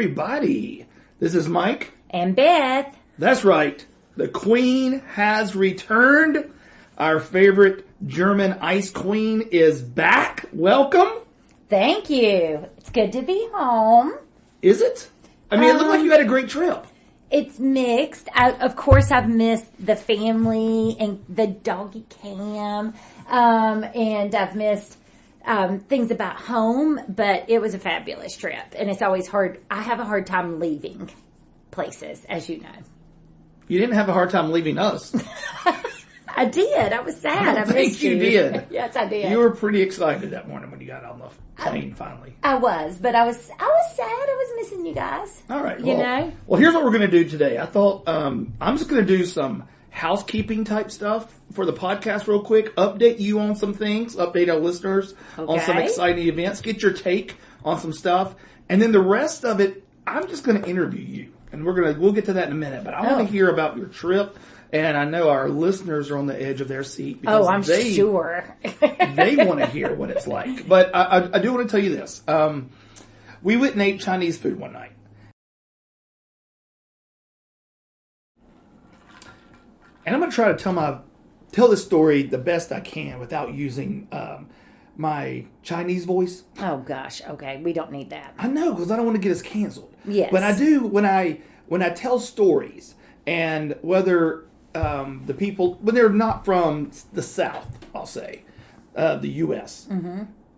everybody. This is Mike. And Beth. That's right. The Queen has returned. Our favorite German ice queen is back. Welcome. Thank you. It's good to be home. Is it? I mean, it looked like you had a great trip. It's mixed. Of course, I've missed the family and the doggy cam. And I've missed things about home, but it was a fabulous trip. And it's always hard. I have a hard time leaving places, as you know. You didn't have a hard time leaving us. I did. I was sad. I think you did. Yes, I did. You were pretty excited that morning when you got on the plane finally. I was, but I was sad. I was missing you guys. All right. You know? Well, here's what we're going to do today. I thought I'm just going to do some housekeeping type stuff for the podcast real quick. Update you on some things. Update our listeners on some exciting events. Get your take on some stuff. And then the rest of it, I'm just going to interview you. And we'll get to that in a minute. But I want to hear about your trip. And I know our listeners are on the edge of their seat. Because I'm sure. They want to hear what it's like. But I do want to tell you this. We went and ate Chinese food one night. And I'm going to try to tell this story the best I can without using my Chinese voice. Oh, gosh. Okay. We don't need that. I know, because I don't want to get us canceled. Yes. But I do when I tell stories, and whether the people, when they're not from the South, I'll say, the U.S.,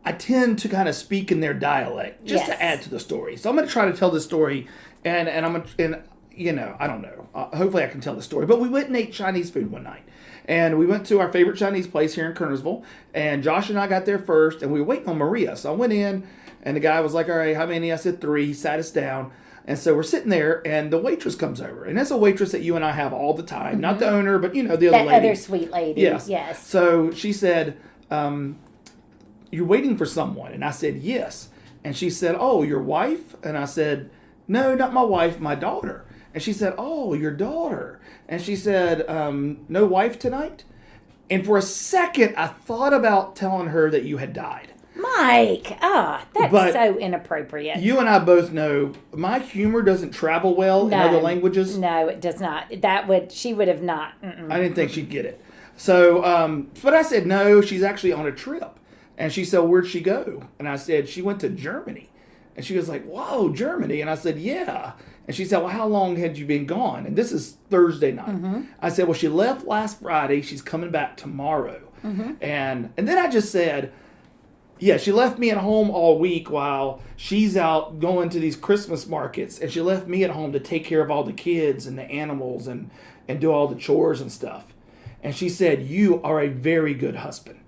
I tend to kind of speak in their dialect just to add to the story. So I'm going to try to tell this story, and I'm going to, I don't know. Hopefully I can tell the story. But we went and ate Chinese food one night. And we went to our favorite Chinese place here in Kernersville. And Josh and I got there first, and we were waiting on Maria. So I went in, and the guy was like, all right, how many? I said 3. He sat us down. And so we're sitting there, and the waitress comes over. And that's a waitress that you and I have all the time. Not the owner, but, the other lady. That other sweet lady. Yes. So she said, you're waiting for someone. And I said, yes. And she said, oh, your wife? And I said, no, not my wife, my daughter. And she said, oh, your daughter. And she said, no wife tonight? And for a second, I thought about telling her that you had died. Mike, that's so inappropriate. You and I both know my humor doesn't travel well in other languages. No, it does not. She would have not. I didn't think she'd get it. So, but I said, no, she's actually on a trip. And she said, where'd she go? And I said, she went to Germany. And she was like, whoa, Germany. And I said, yeah. And she said, well, how long had you been gone? And this is Thursday night. I said, well, she left last Friday. She's coming back tomorrow. And then I just said, yeah, she left me at home all week while she's out going to these Christmas markets. And she left me at home to take care of all the kids and the animals and do all the chores and stuff. And she said, you are a very good husband.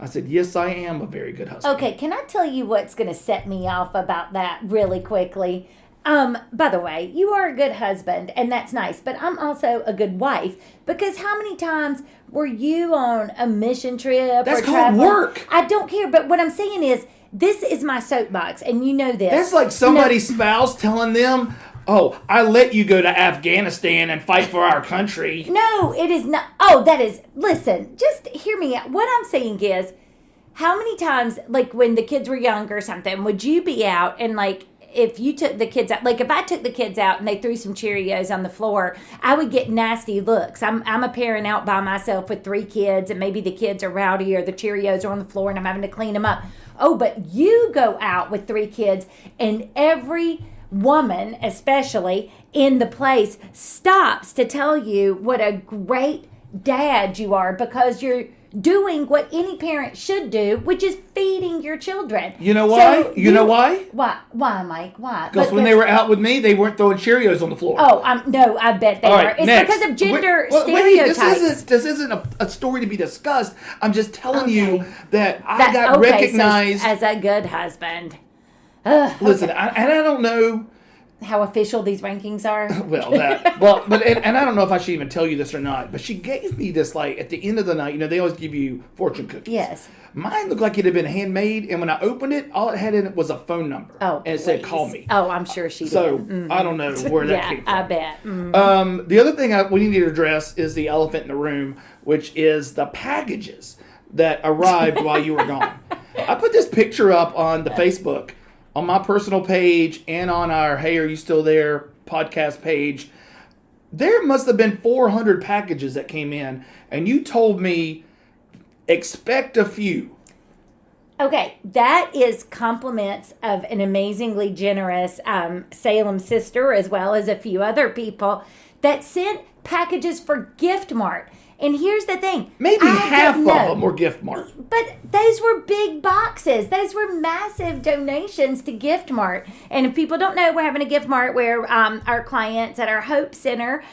I said, yes, I am a very good husband. Okay, can I tell you what's going to set me off about that really quickly? By the way, you are a good husband, and that's nice, but I'm also a good wife, because how many times were you on a mission trip? That's called work. I don't care, but what I'm saying is, this is my soapbox, and you know this. That's like somebody's spouse telling them, oh, I let you go to Afghanistan and fight for our country. No, it is not. Oh, that is, listen, just hear me out. What I'm saying is, how many times, like when the kids were young or something, would you be out and like, if you took the kids out, like if I took the kids out and they threw some Cheerios on the floor, I would get nasty looks. I'm a parent out by myself with 3 kids, and maybe the kids are rowdy or the Cheerios are on the floor and I'm having to clean them up. Oh, but you go out with 3 kids, and every woman, especially in the place, stops to tell you what a great dad you are, because you're doing what any parent should do, which is feeding your children. You know why? So you know why? Why, Mike? Why? Because when they were out with me, they weren't throwing Cheerios on the floor. Oh, no, I bet they were. It's next. because of gender stereotypes. This isn't a story to be discussed. I'm just telling you that I got recognized as a good husband. Listen, I don't know how official these rankings are. And I don't know if I should even tell you this or not, but she gave me this, like, at the end of the night, they always give you fortune cookies. Yes. Mine looked like it had been handmade, and when I opened it, all it had in it was a phone number. Oh, and it said, call me. Oh, I'm sure she did. So, I don't know where that came from. I bet. The other thing we need to address is the elephant in the room, which is the packages that arrived while you were gone. I put this picture up on the Facebook on my personal page and on our Hey, Are You Still There podcast page, there must have been 400 packages that came in, and you told me expect a few. Okay, that is compliments of an amazingly generous Salem sister, as well as a few other people that sent packages for Gift Mart. And here's the thing. Maybe half of them were Gift Mart. But those were big boxes. Those were massive donations to Gift Mart. And if people don't know, we're having a Gift Mart where our clients at our Hope Center,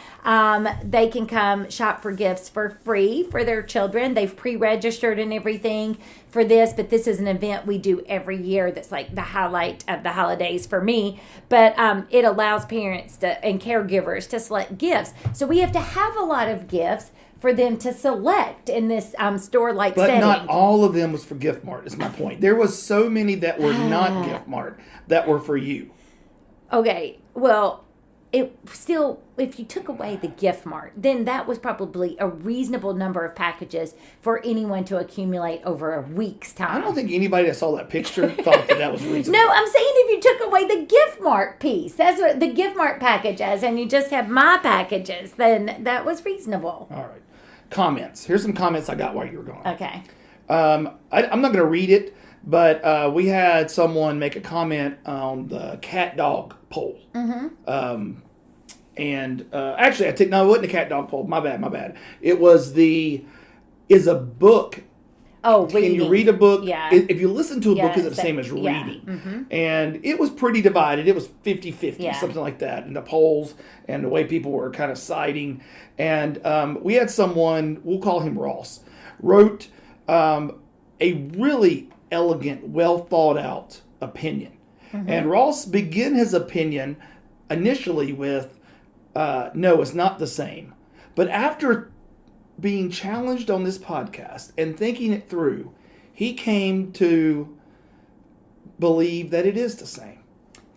they can come shop for gifts for free for their children. They've pre-registered and everything for this, but this is an event we do every year that's like the highlight of the holidays for me. But it allows parents and caregivers to select gifts. So we have to have a lot of gifts for them to select in this store-like setting. But not all of them was for Gift Mart, is my point. There was so many that were not Gift Mart that were for you. Okay, well, it still, if you took away the Gift Mart, then that was probably a reasonable number of packages for anyone to accumulate over a week's time. I don't think anybody that saw that picture thought that was reasonable. No, I'm saying if you took away the Gift Mart piece, that's what the Gift Mart packages, and you just have my packages, then that was reasonable. All right. Comments. Here's some comments I got while you were gone. Okay. I'm not going to read it, but we had someone make a comment on the cat dog poll. Mm-hmm. Actually, no, it wasn't the cat dog poll. My bad. It was is a book. Oh, reading. Can you read a book? Yeah. If you listen to a book, is it the same as reading? Yeah. Mm-hmm. And it was pretty divided. It was 50-50, something like that, in the polls and the way people were kind of citing. And we had someone, we'll call him Ross, wrote a really elegant, well thought out opinion. Mm-hmm. And Ross began his opinion initially with, no, it's not the same. But after being challenged on this podcast and thinking it through, he came to believe that it is the same.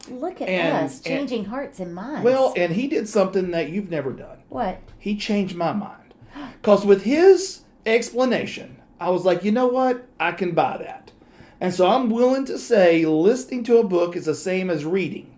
Look at us, changing hearts and minds. Well, and he did something that you've never done. What? He changed my mind. Because with his explanation, I was like, you know what? I can buy that. And so I'm willing to say listening to a book is the same as reading.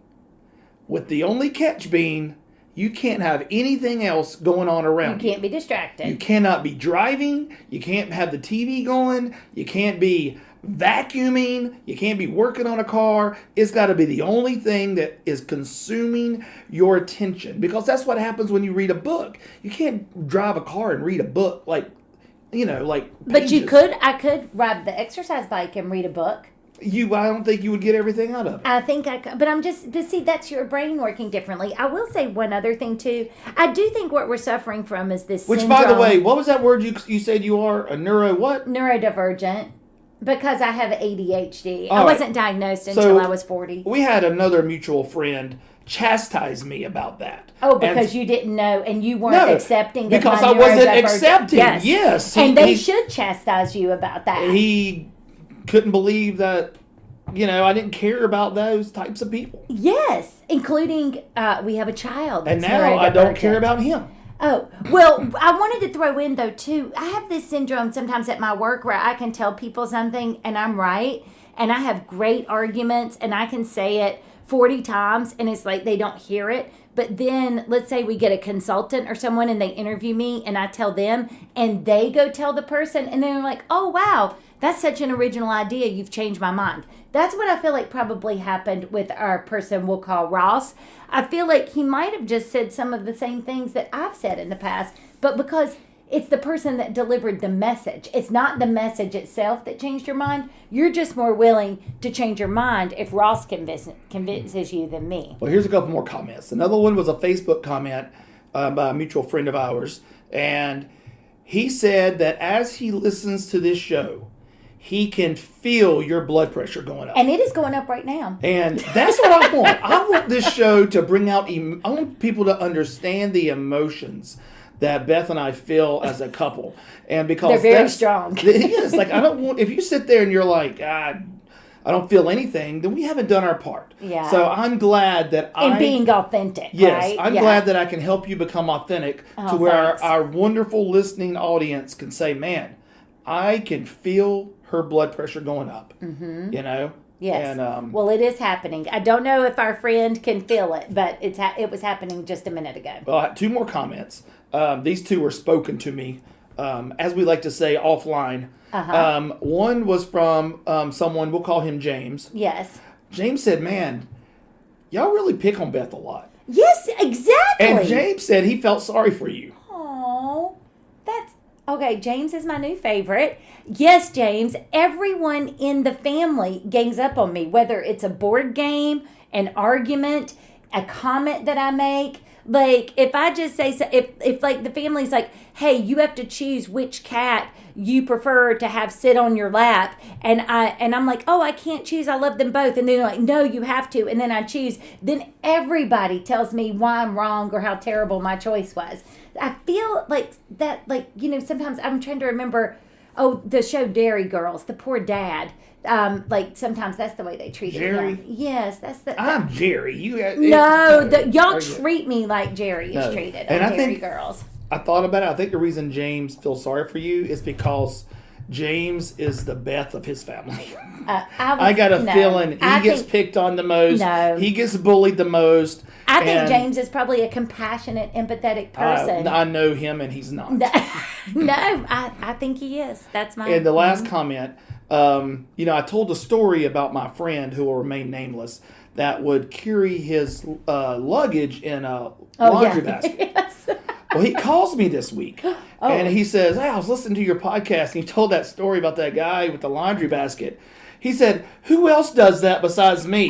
With the only catch being, you can't have anything else going on around you. You can't be distracted. You cannot be driving. You can't have the TV going. You can't be vacuuming. You can't be working on a car. It's got to be the only thing that is consuming your attention. Because that's what happens when you read a book. You can't drive a car and read a book like pages. But I could ride the exercise bike and read a book. I don't think you would get everything out of it. I think I could, but see, that's your brain working differently. I will say one other thing too. I do think what we're suffering from is this Which, syndrome, by the way, what was that word you said you are? A neuro what? Neurodivergent. Because I have ADHD. All I right. wasn't diagnosed until I was 40. We had another mutual friend chastise me about that. Oh, because you didn't know and you weren't accepting. Because I wasn't accepting. Yes. And they should chastise you about that. He couldn't believe that, I didn't care about those types of people. Yes, including we have a child. And now I don't care about him. Oh, well, I wanted to throw in, though, too, I have this syndrome sometimes at my work where I can tell people something and I'm right, and I have great arguments, and I can say it 40 times, and it's like they don't hear it. But then, let's say we get a consultant or someone, and they interview me, and I tell them, and they go tell the person, and they're like, oh, wow, that's such an original idea. You've changed my mind. That's what I feel like probably happened with our person we'll call Ross. I feel like he might have just said some of the same things that I've said in the past, but because it's the person that delivered the message. It's not the message itself that changed your mind. You're just more willing to change your mind if Ross convinces you than me. Well, here's a couple more comments. Another one was a Facebook comment by a mutual friend of ours, and he said that as he listens to this show, he can feel your blood pressure going up. And it is going up right now. And that's what I want. I want this show to bring out, I want people to understand the emotions that Beth and I feel as a couple. And because they're very strong. Yes, like I don't want, if you sit there and you're like, I don't feel anything, then we haven't done our part. Yeah. So I'm glad that and being authentic, yes, right? I'm glad that I can help you become authentic to where our wonderful listening audience can say, man, I can feel her blood pressure going up. Mm-hmm. Yes. And, well, it is happening. I don't know if our friend can feel it, but it was happening just a minute ago. Well, I have 2 more comments. These 2 were spoken to me, as we like to say, offline. One was from someone, we'll call him James. Yes. James said, man, y'all really pick on Beth a lot. Yes, exactly. And James said he felt sorry for you. Oh, that's okay. James is my new favorite. Yes, James. Everyone in the family gangs up on me, whether it's a board game, an argument, a comment that I make. Like, if I just say, so, if like the family's like, hey, you have to choose which cat you prefer to have sit on your lap, and I'm like, oh, I can't choose, I love them both, and then they're like, no, you have to, and then I choose, then everybody tells me why I'm wrong or how terrible my choice was. I feel like that, like, sometimes I'm trying to remember, the show Dairy Girls, the poor dad. Like sometimes that's the way they treat Jerry? him. Yes, that's the. I'm Jerry. Y'all treat me like Jerry is treated on Dairy Girls. I thought about it. I think the reason James feels sorry for you is because James is the Beth of his family. I got a feeling he gets picked on the most. No. He gets bullied the most. I think James is probably a compassionate, empathetic person. I know him, and he's not. No, I think he is. That's my. And the last comment, I told a story about my friend who will remain nameless that would carry his luggage in a laundry basket. Yes. Well, he calls me this week, and he says, hey, I was listening to your podcast, and you told that story about that guy with the laundry basket. He said, who else does that besides me?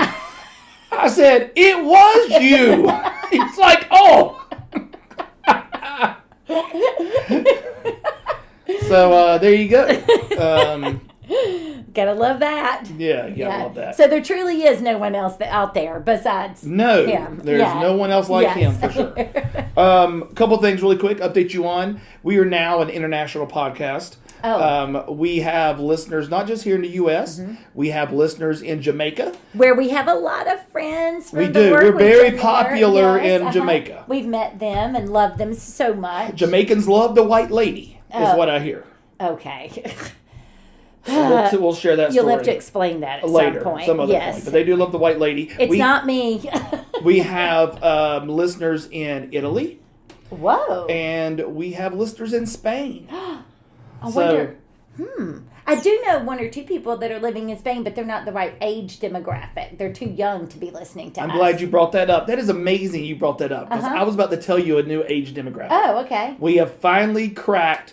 I said, it was you. He's like, oh. So there you go. Gotta love that. Yeah, you gotta love that. So there truly is no one else out there besides him. There's no one else like him for sure. A couple things really quick, update you on. We are now an international podcast. We have listeners not just here in the U.S. We have listeners in Jamaica, where we have a lot of friends. We do. We're very popular in Jamaica. We've met them and love them so much. Jamaicans love the white lady, is what I hear. Okay. We'll share that story. You'll have to explain that at later, some point. Some other point. But they do love the white lady. It's not me. We have listeners in Italy. Whoa. And we have listeners in Spain. I wonder. I do know 1 or 2 people that are living in Spain, but they're not the right age demographic. They're too young to be listening to us. I'm glad you brought that up. That is amazing you brought that up. Because I was about to tell you a new age demographic. Oh, okay. We have finally cracked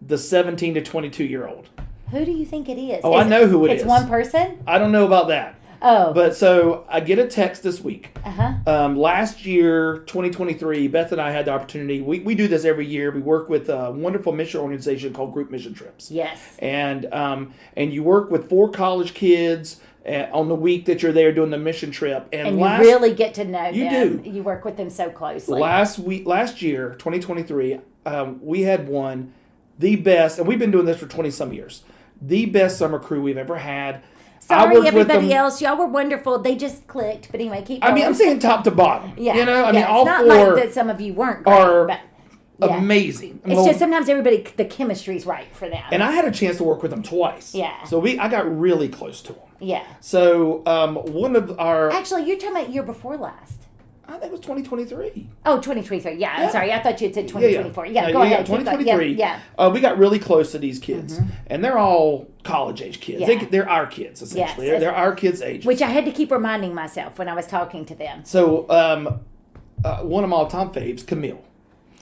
the 17 to 22-year-old. Who do you think it is? I know who it is. It's one person? I don't know about that. Oh. But so I get a text this week. Last year, 2023, Beth and I had the opportunity. We do this every year. We work with a wonderful mission organization called Group Mission Trips. Yes. And you work with 4 college kids on the week that you're there doing the mission trip. And you really get to know them. You do. You work with them so closely. Last year, 2023, we had won the best, and we've been doing this for 20-some years, the best summer crew we've ever had. Sorry, everybody else. Y'all were wonderful. They just clicked. But anyway, keep going. I mean, I'm saying top to bottom. Yeah. You know, all it's not 4 like that some of you weren't great, amazing. It's just sometimes everybody, the chemistry's right for them. And I had a chance to work with them twice. Yeah. So I got really close to them. Yeah. So one of our... Actually, you're talking about year before last. I think it was 2023. Oh, 2023. Yeah, I'm sorry. I thought you had said 2024. Yeah, go ahead. 2023. We got really close to these kids. And they're all college-age kids. Yeah. They're our kids, essentially. Yes, they're our kids' age. Which I had to keep reminding myself when I was talking to them. So one of my all-time faves, Camille.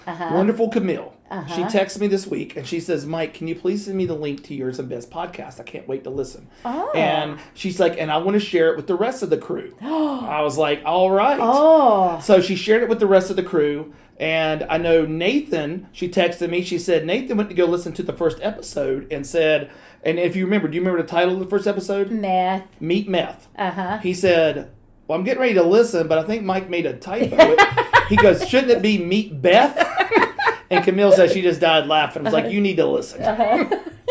Wonderful Camille. She texts me this week and she says, Mike, can you please send me the link to Yours and Best podcast? I can't wait to listen. Oh. And she's like, and I want to share it with the rest of the crew. I was like, all right. Oh. So she shared it with the rest of the crew. And I know Nathan, she texted me. She said, Nathan went to go listen to the first episode and said, and if you remember, do you remember the title of the first episode? Meet Meth. He said, well, I'm getting ready to listen, but I think Mike made a typo. He goes, shouldn't it be Meet Beth? And Camille said she just died laughing. I was like, you need to listen.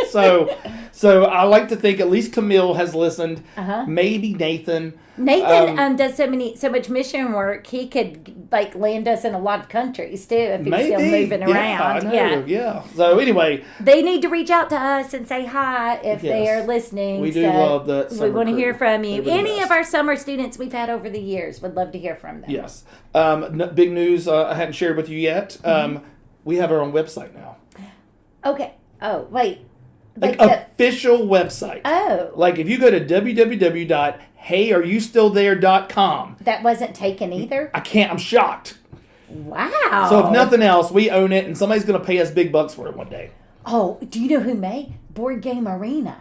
So So I like to think at least Camille has listened. Maybe Nathan. Nathan does so much mission work. He could like land us in a lot of countries too if he's still moving around. Yeah. So anyway, they need to reach out to us and say hi if they are listening. We do love that. We want to hear from you. Any of our summer students we've had over the years would love to hear from them. Yes. Big news I hadn't shared with you yet. We have our own website now. Okay. Oh wait. Like official website. Oh. Like if you go to www.heyareyoustillthere.com. That wasn't taken either? I'm shocked. Wow. So if nothing else, we own it and somebody's going to pay us big bucks for it one day. Oh, do you know who may? Board Game Arena.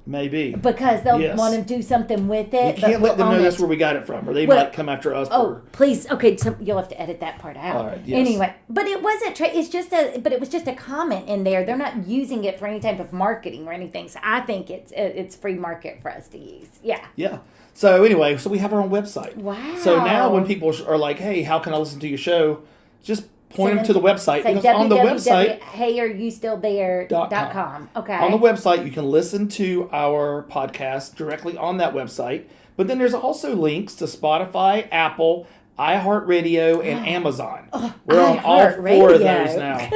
Maybe. Because they'll want to do something with it. We can't let them know that's where we got it from, or they might come after us. Please. Okay, so you'll have to edit that part out. All right, yes. Anyway, but it wasn't. But it was just a comment in there. They're not using it for any type of marketing or anything. So I think it's free market for us to use. Yeah. Yeah. So anyway, we have our own website. Wow. So now when people are like, "Hey, how can I listen to your show?" Just point them to the website. Say because on the website, heyareyoustillthere.com. Okay. On the website, you can listen to our podcast directly on that website. But then there's also links to Spotify, Apple, iHeartRadio, and Amazon. We're on all 4 of those now.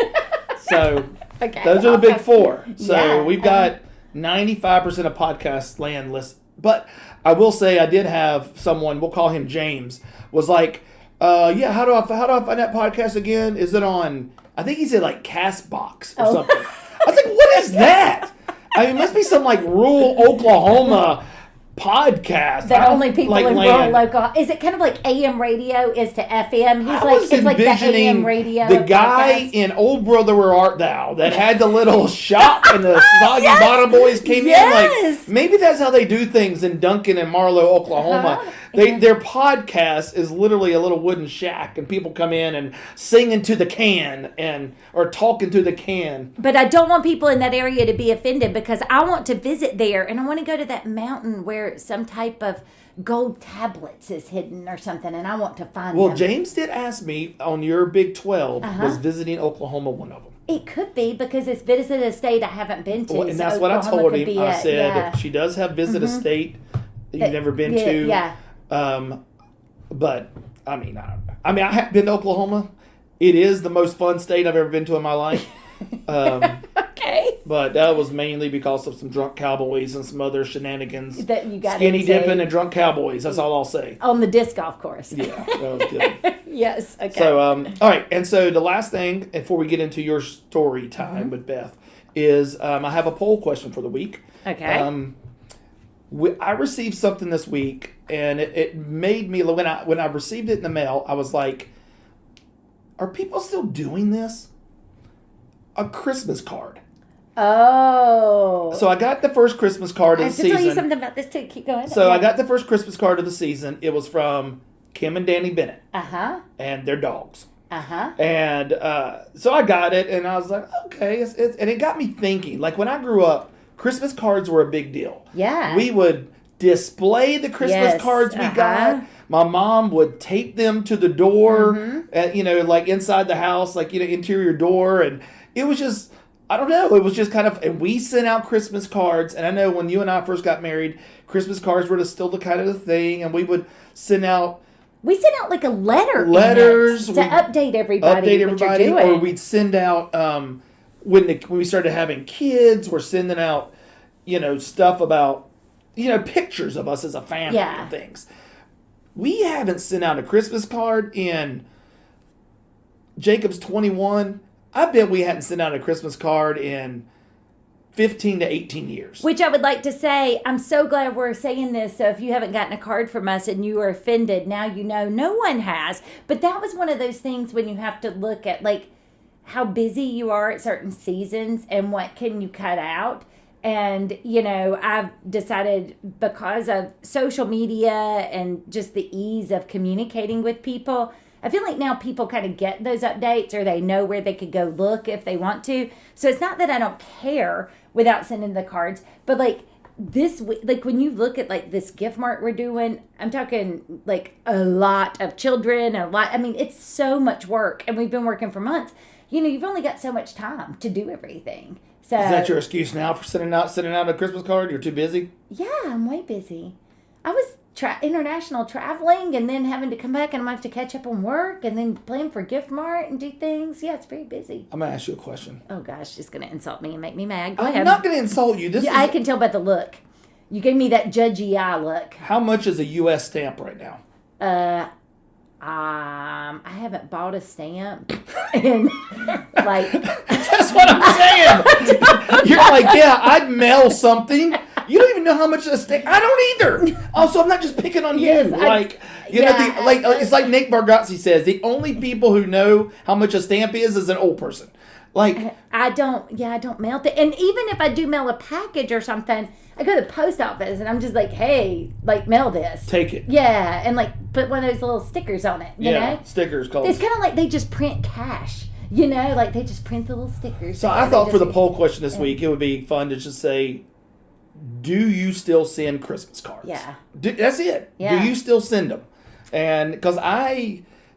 So those are the big 4. So we've got 95% of podcast land list. But I will say I did have someone, we'll call him James, was like, how do I find that podcast again? Is it on, I think he said like Castbox or something. I was like, what is that? I mean, it must be some like rural Oklahoma podcast. That only people like in rural Oklahoma. Is it kind of like AM radio is to FM? He's like, it's like the AM radio. The guy in Old Brother Where Art Thou that had the little shop and the Soggy Bottom Boys came in. Like, maybe that's how they do things in Duncan and Marlow, Oklahoma. Their podcast is literally a little wooden shack, and people come in and sing into the can or talk into the can. But I don't want people in that area to be offended because I want to visit there, and I want to go to that mountain where some type of gold tablets is hidden or something, and I want to find them. Well, James did ask me on your Big 12, was visiting Oklahoma one of them? It could be because it's visit a state I haven't been to. Well, and that's what I told him. I said she does have visit a state that you've never been to. Yeah. But I mean, I have been to Oklahoma. It is the most fun state I've ever been to in my life. Okay. But that was mainly because of some drunk cowboys and some other shenanigans. That you got skinny dipping and drunk cowboys. That's all I'll say. On the disc golf course. Yeah, that was good. Yes. Okay. So, all right. And so the last thing before we get into your story time with Beth is I have a poll question for the week. Okay. I received something this week, and it made me, when I received it in the mail, I was like, are people still doing this? A Christmas card. Oh. So I got the first Christmas card of the season. I have to tell you something about this too. Keep going. So I got the first Christmas card of the season. It was from Kim and Danny Bennett. And their dogs. And so I got it, and I was like, okay. And it got me thinking. Like, when I grew up, Christmas cards were a big deal. Yeah. We would display the Christmas cards we got. My mom would tape them to the door, like inside the house, like, interior door. And it was just, I don't know. It was just kind of, and we sent out Christmas cards. And I know when you and I first got married, Christmas cards were still the kind of the thing. And we would send out. We sent out like a letters to update everybody. What you're doing. Or we'd send out, when we started having kids, we're sending out, stuff about, pictures of us as a family and things. We haven't sent out a Christmas card in Jacob's 21. I bet we hadn't sent out a Christmas card in 15 to 18 years. Which I would like to say, I'm so glad we're saying this. So if you haven't gotten a card from us and you are offended, now you know no one has. But that was one of those things when you have to look at like how busy you are at certain seasons and what can you cut out. And, I've decided because of social media and just the ease of communicating with people, I feel like now people kind of get those updates or they know where they could go look if they want to. So it's not that I don't care without sending the cards, but like this week, like when you look at like this gift mart we're doing, I'm talking like a lot of children, it's so much work and we've been working for months. you've only got so much time to do everything. So Is that your excuse now for sending out a Christmas card? You're too busy? Yeah, I'm way busy. I was international traveling and then having to come back and I'm going to have to catch up on work and then plan for gift mart and do things. Yeah, it's very busy. I'm going to ask you a question. Oh, gosh, she's going to insult me and make me mad. Go I'm ahead. not going to insult you. I can tell by the look. You gave me that judgy eye look. How much is a U.S. stamp right now? I haven't bought a stamp and like that's what I'm saying. You're like, yeah, I'd mail something. You don't even know how much of a stamp. I don't either. Also, I'm not just picking on you. Yes, it's like Nick Bargatze says, the only people who know how much a stamp is an old person. Like I don't mail it. And even if I do mail a package or something, I go to the post office and I'm just like, hey, like mail this. Take it. Yeah, and like put one of those little stickers on it. You know? Stickers called. It's kind of like they just print cash. Like they just print the little stickers. So I thought for the poll question this week, it would be fun to just say, do you still send Christmas cards? Yeah. That's it. Yeah. Do you still send them? And because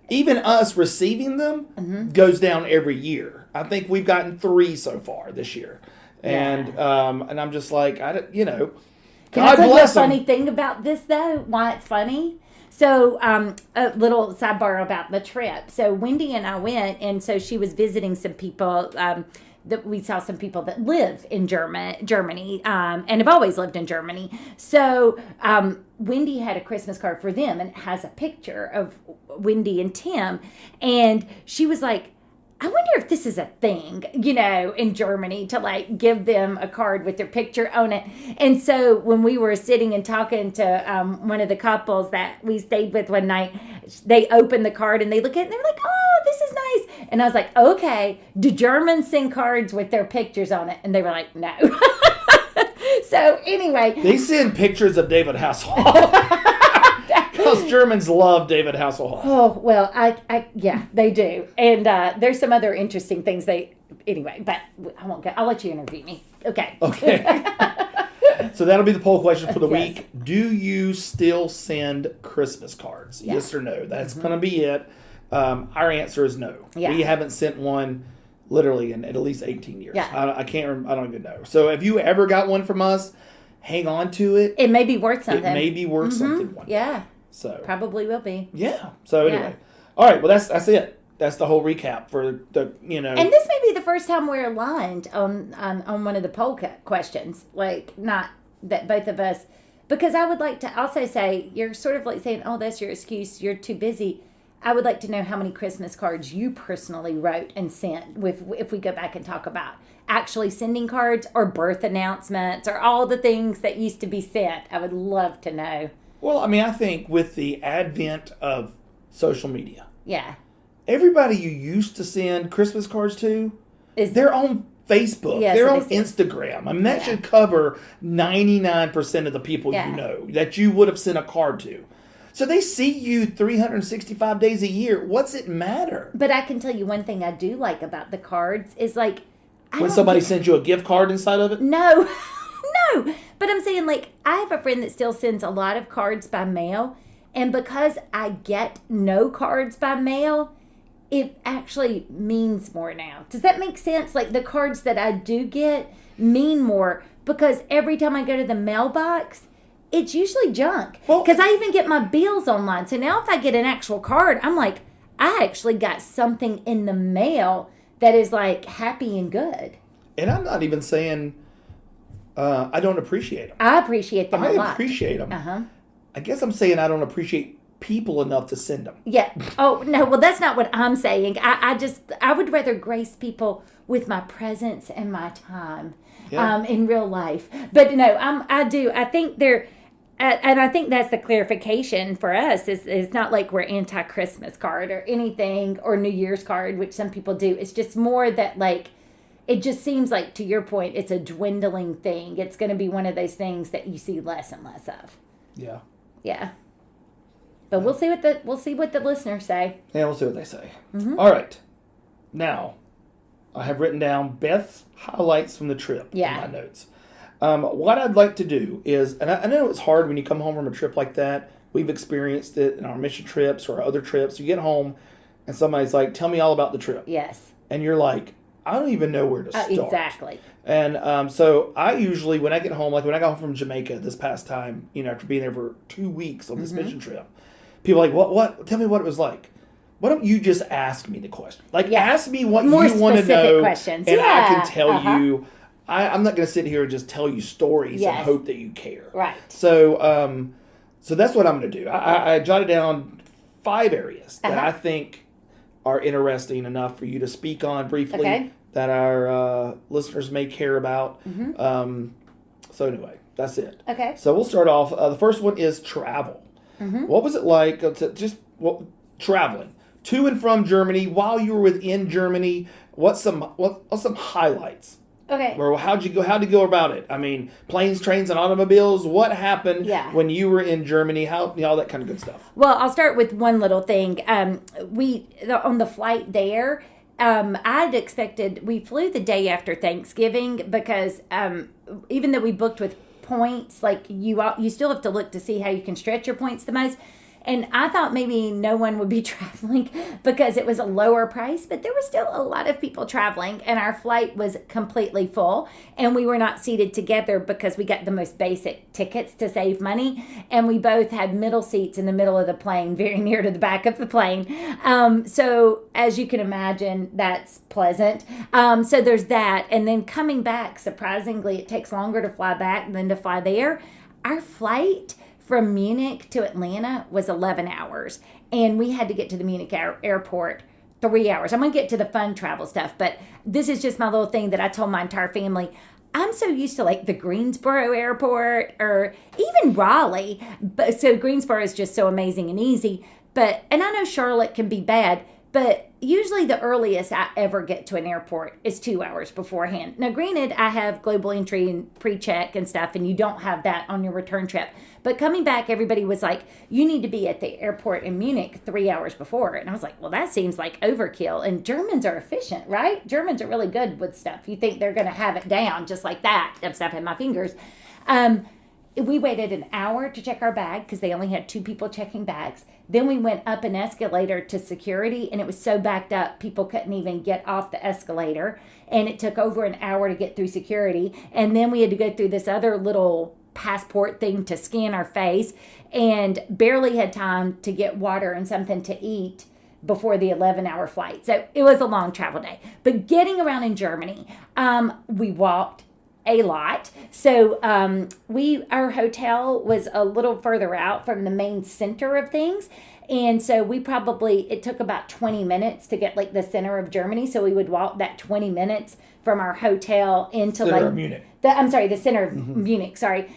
even us receiving them goes down every year. I think we've gotten 3 so far this year. And and I'm just like, Can God I tell you a bless them. funny thing about this though? Why it's funny? So a little sidebar about the trip. So Wendy and I went, and so she was visiting some people. That we saw some people that live in Germany, and have always lived in Germany. So Wendy had a Christmas card for them, and it has a picture of Wendy and Tim, and she was like, I wonder if this is a thing, in Germany to like give them a card with their picture on it. And so when we were sitting and talking to one of the couples that we stayed with one night, they opened the card and they look at it and they're like, oh, this is nice. And I was like, okay, do Germans send cards with their pictures on it? And they were like, no. So anyway. They send pictures of David Hasselhoff. Because Germans love David Hasselhoff. Oh, well, yeah, they do. And there's some other interesting things anyway, but I won't go. I'll let you interview me. Okay. So that'll be the poll question for the Yes. week. Do you still send Christmas cards? Yeah. Yes or no? That's going to be it. Our answer is no. Yeah. We haven't sent one literally in at least 18 years. Yeah. I can't. I don't even know. So if you ever got one from us, hang on to it. It may be worth something. It may be worth something one day. Yeah. So Probably will be. yeah. So anyway, all right. Well, that's it. That's the whole recap for the And this may be the first time we're aligned on one of the poll questions. Like, not that both of us, because I would like to also say, you're sort of like saying, oh, that's your excuse, you're too busy. I would like to know how many Christmas cards you personally wrote and sent, if we go back and talk about actually sending cards or birth announcements or all the things that used to be sent. I would love to know. Well, I mean, I think with the advent of social media, Yeah. everybody you used to send Christmas cards to, they're on Facebook. Yeah, they're so on they Instagram. I mean, that should cover 99% of the people you know that you would have sent a card to. So they see you 365 days a year. What's it matter? But I can tell you one thing I do like about the cards is like, When somebody sends you a gift card inside of it? No. No. But I'm saying, like, I have a friend that still sends a lot of cards by mail. And because I get no cards by mail, it actually means more now. Does that make sense? Like, the cards that I do get mean more because every time I go to the mailbox, it's usually junk. Because I even get my bills online. So now if I get an actual card, I'm like, I actually got something in the mail that is, like, happy and good. And I'm not even saying I don't appreciate them. I appreciate them a lot. I appreciate them. Uh-huh. I guess I'm saying I don't appreciate people enough to send them. Yeah. Oh, no. Well, that's not what I'm saying. I would rather grace people with my presence and my time in real life. But no, I do. I think and I think that's the clarification for us. It's not like we're anti-Christmas card or anything or New Year's card, which some people do. It's just more that, like, it just seems like, to your point, it's a dwindling thing. It's going to be one of those things that you see less and less of. Yeah. Yeah. But we'll see what the listeners say. Yeah, we'll see what they say. Mm-hmm. All right. Now, I have written down Beth's highlights from the trip in my notes. What I'd like to do is, and I know it's hard when you come home from a trip like that. We've experienced it in our mission trips or other trips. You get home and somebody's like, tell me all about the trip. Yes. and you're like, I don't even know where to start. Exactly. And so I usually, when I get home, like when I got home from Jamaica this past time, after being there for 2 weeks on this mission trip, people are like, what? Tell me what it was like. Why don't you just ask me the question? Like, ask me what More you want to know, questions. and I can tell you. I'm not going to sit here and just tell you stories and hope that you care. Right. So, so that's what I'm going to do. I jotted down 5 areas that I think are interesting enough for you to speak on briefly that our listeners may care about. So anyway, that's it. Okay. So we'll start off. The first one is travel. What was it like traveling to and from Germany while you were within Germany? What's some highlights? Okay. Or how'd you go about it? I mean, planes, trains, and automobiles. What happened when you were in Germany? All that kind of good stuff. Well, I'll start with one little thing. On the flight there, I'd expected, we flew the day after Thanksgiving because even though we booked with points, like you still have to look to see how you can stretch your points the most. And I thought maybe no one would be traveling because it was a lower price, but there were still a lot of people traveling, and our flight was completely full, and we were not seated together because we got the most basic tickets to save money, and we both had middle seats in the middle of the plane, very near to the back of the plane. So as you can imagine, that's pleasant. So there's that, and then coming back, surprisingly, it takes longer to fly back than to fly there. Our flight from Munich to Atlanta was 11 hours, and we had to get to the Munich airport 3 hours. I'm going to get to the fun travel stuff, but this is just my little thing that I told my entire family. I'm so used to like the Greensboro airport or even Raleigh, but so Greensboro is just so amazing and easy. And I know Charlotte can be bad, but usually the earliest I ever get to an airport is 2 hours beforehand. Now, granted, I have global entry and pre-check and stuff, and you don't have that on your return trip. But coming back, everybody was like, you need to be at the airport in Munich 3 hours before. And I was like, well, that seems like overkill. And Germans are efficient, right? Germans are really good with stuff. You think they're going to have it down just like that. I'm snapping my fingers. We waited an hour to check our bag because they only had 2 people checking bags. Then we went up an escalator to security, and it was so backed up, people couldn't even get off the escalator. And it took over an hour to get through security. And then we had to go through this other little passport thing to scan our face, and barely had time to get water and something to eat before the 11-hour flight. So it was a long travel day. But getting around in Germany, we walked a lot. So our hotel was a little further out from the main center of things. And so it took about 20 minutes to get like the center of Germany. So we would walk that 20 minutes from our hotel into Munich. The center of Munich, sorry.